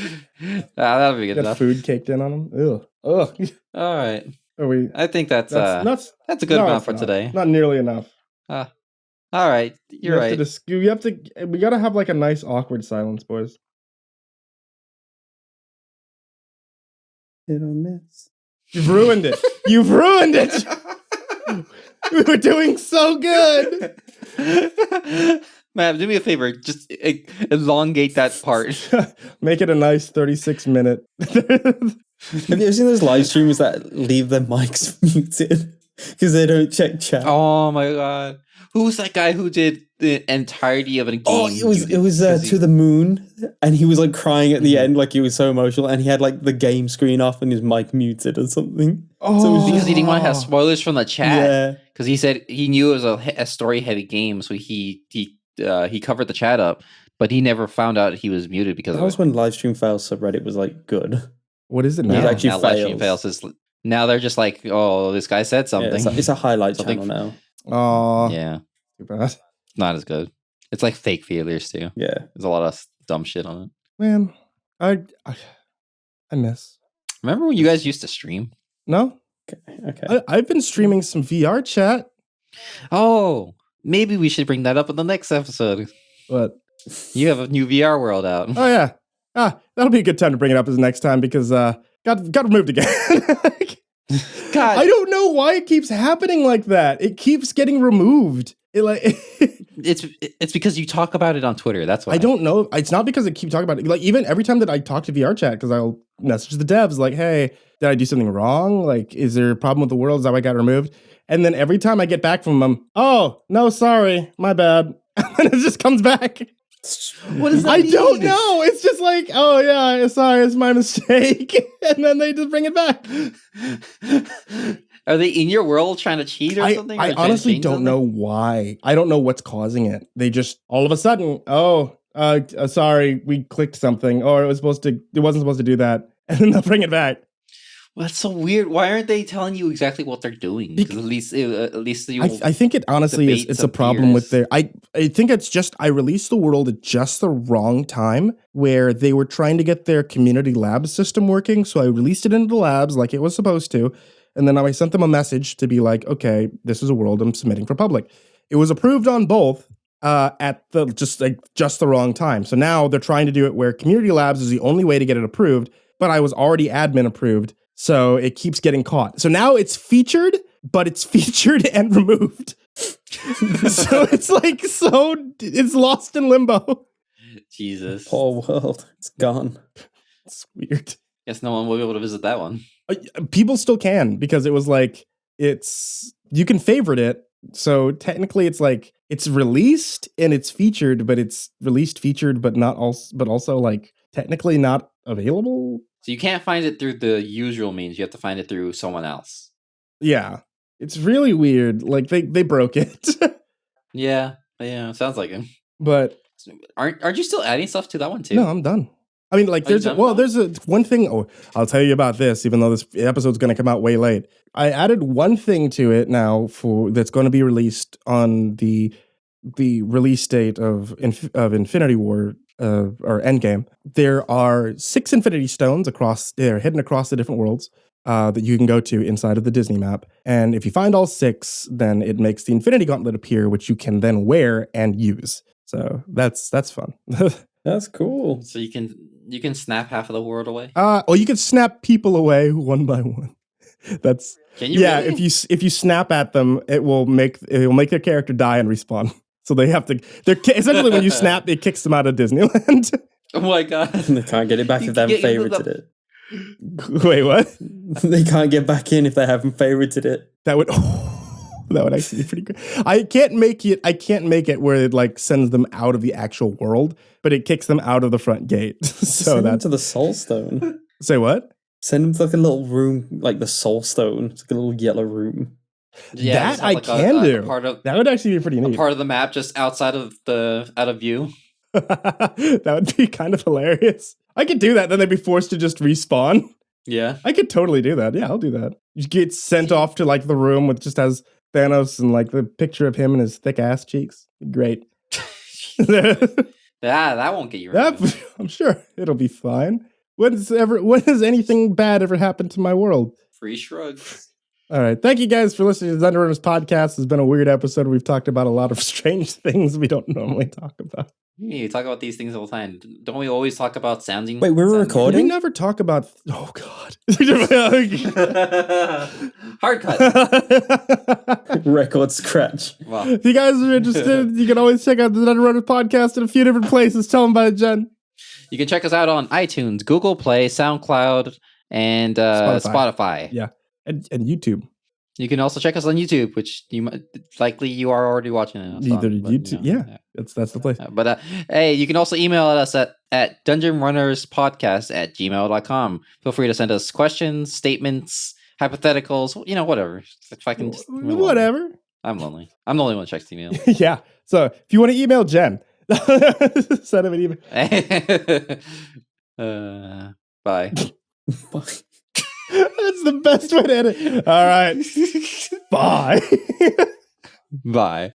That'll be good Got enough. Food caked in on them. Ew. Ugh. All right. Are we? I think that's a good amount for today. Not nearly enough. All right, you're right. We gotta have like a nice awkward silence, boys. Hit or miss. You've ruined it. You've ruined it. We were doing so good. Man, do me a favor. Just elongate that part. Make it a nice 36-minute. Have you ever seen those live streamers that leave their mics muted because they don't check chat? Oh my god. Who was that guy who did the entirety of a game? Oh, it was To the Moon, and he was like crying at the end, like he was so emotional, and he had like the game screen off and his mic muted or something. Oh, so because he didn't want to have spoilers from the chat. Yeah, because he said he knew it was a story-heavy game, so he covered the chat up, but he never found out he was muted because that was when Livestream Fails subreddit was like good. What is it now? Yeah, actually now Livestream Fails is now they're just like, oh, this guy said something. Yeah, it's a highlight channel now. Oh, yeah, too bad. Not as good. It's like fake failures too. Yeah, there's a lot of dumb shit on it. Man, I miss. Remember when you guys used to stream? No. Okay. I've been streaming some VR chat. Oh, maybe we should bring that up in the next episode. What? You have a new VR world out. Oh yeah. That'll be a good time to bring it up as next time because got removed again. God, I don't know why it keeps happening like that. It keeps getting removed. It's because you talk about it on Twitter. That's why. I don't know. It's not because I keep talking about it. Like even every time that I talk to VR chat, because I'll message the devs like, "Hey, did I do something wrong? Like, is there a problem with the world? Is that why I got removed?" And then every time I get back from them, "Oh no, sorry, my bad," and then it just comes back. What does that I mean? don't know. It's just like, oh yeah, sorry, it's my mistake, and then they just bring it back. Are they in your world trying to cheat or something? I honestly don't know why. I don't know what's causing it. They just all of a sudden, sorry, we clicked something, or it wasn't supposed to do that, and then they'll bring it back. Well, that's so weird. Why aren't they telling you exactly what they're doing? Because at least you. I think it honestly is. It's a problem with their. I think it's just I released the world at just the wrong time where they were trying to get their community lab system working. So I released it into the labs like it was supposed to, and then I sent them a message to be like, okay, this is a world I'm submitting for public. It was approved on both at just the wrong time. So now they're trying to do it where community labs is the only way to get it approved, but I was already admin approved. So it keeps getting caught. So now it's featured, but it's featured and removed. So it's like, it's lost in limbo. Jesus. Poor world. It's gone. It's weird. Guess no one will be able to visit that one. People still can, because it was like, you can favorite it. So technically it's like, it's released and it's featured, but it's released, featured, but also like technically not available. So you can't find it through the usual means. You have to find it through someone else. Yeah. It's really weird. Like they broke it. Yeah, sounds like it. But aren't you still adding stuff to that one too? No, I'm done. I mean, like there's one thing. Oh, I'll tell you about this, even though this episode's going to come out way late. I added one thing to it now that's going to be released on the release date of Infinity War. Or Endgame. There are 6 Infinity Stones they're hidden across the different worlds that you can go to inside of the Disney map. And if you find all 6, then it makes the Infinity Gauntlet appear, which you can then wear and use. So that's fun. That's cool. So you can snap half of the world away? Or you can snap people away one by one. That's can you really? If you snap at them, it will make their character die and respawn. So they have to. Essentially, when you snap, it kicks them out of Disneyland. Oh my god! They can't get it back if they haven't favorited it. Wait, what? They can't get back in if they haven't favorited it. That would actually be pretty good. I can't make it where it like sends them out of the actual world, but it kicks them out of the front gate. So send them to the Soul Stone. Say what? Send them to like a little room, like the Soul Stone. It's like a little yellow room. Yeah, that I can do. That would actually be pretty neat. A part of the map just out of view. That would be kind of hilarious. I could do that, then they'd be forced to just respawn. Yeah. I could totally do that. Yeah, I'll do that. You get sent off to like the room with just has Thanos and like the picture of him and his thick ass cheeks. Great. That won't get you right. I'm sure it'll be fine. When has anything bad ever happened to my world? Free shrugs. All right. Thank you guys for listening to the Dunderrunners podcast. It's been a weird episode. We've talked about a lot of strange things we don't normally talk about. You talk about these things all the time. Don't we always talk about sounding? Wait, we're recording? We never talk about... Oh, God. Hard cut. Record scratch. Wow. If you guys are interested, you can always check out the Dunderrunners podcast in a few different places. Tell them about it, Jen. You can check us out on iTunes, Google Play, SoundCloud, and Spotify. Yeah. And YouTube. You can also check us on YouTube, which you are already watching it. YouTube, yeah. That's the place. But hey, you can also email us at dungeonrunnerspodcast@gmail.com. Feel free to send us questions, statements, hypotheticals, whatever. If I can whatever. I'm lonely. I'm the only one that checks email. Yeah. So if you want to email Jen, send him an email. Bye. Bye. That's the best way to edit. All right. Bye. Bye.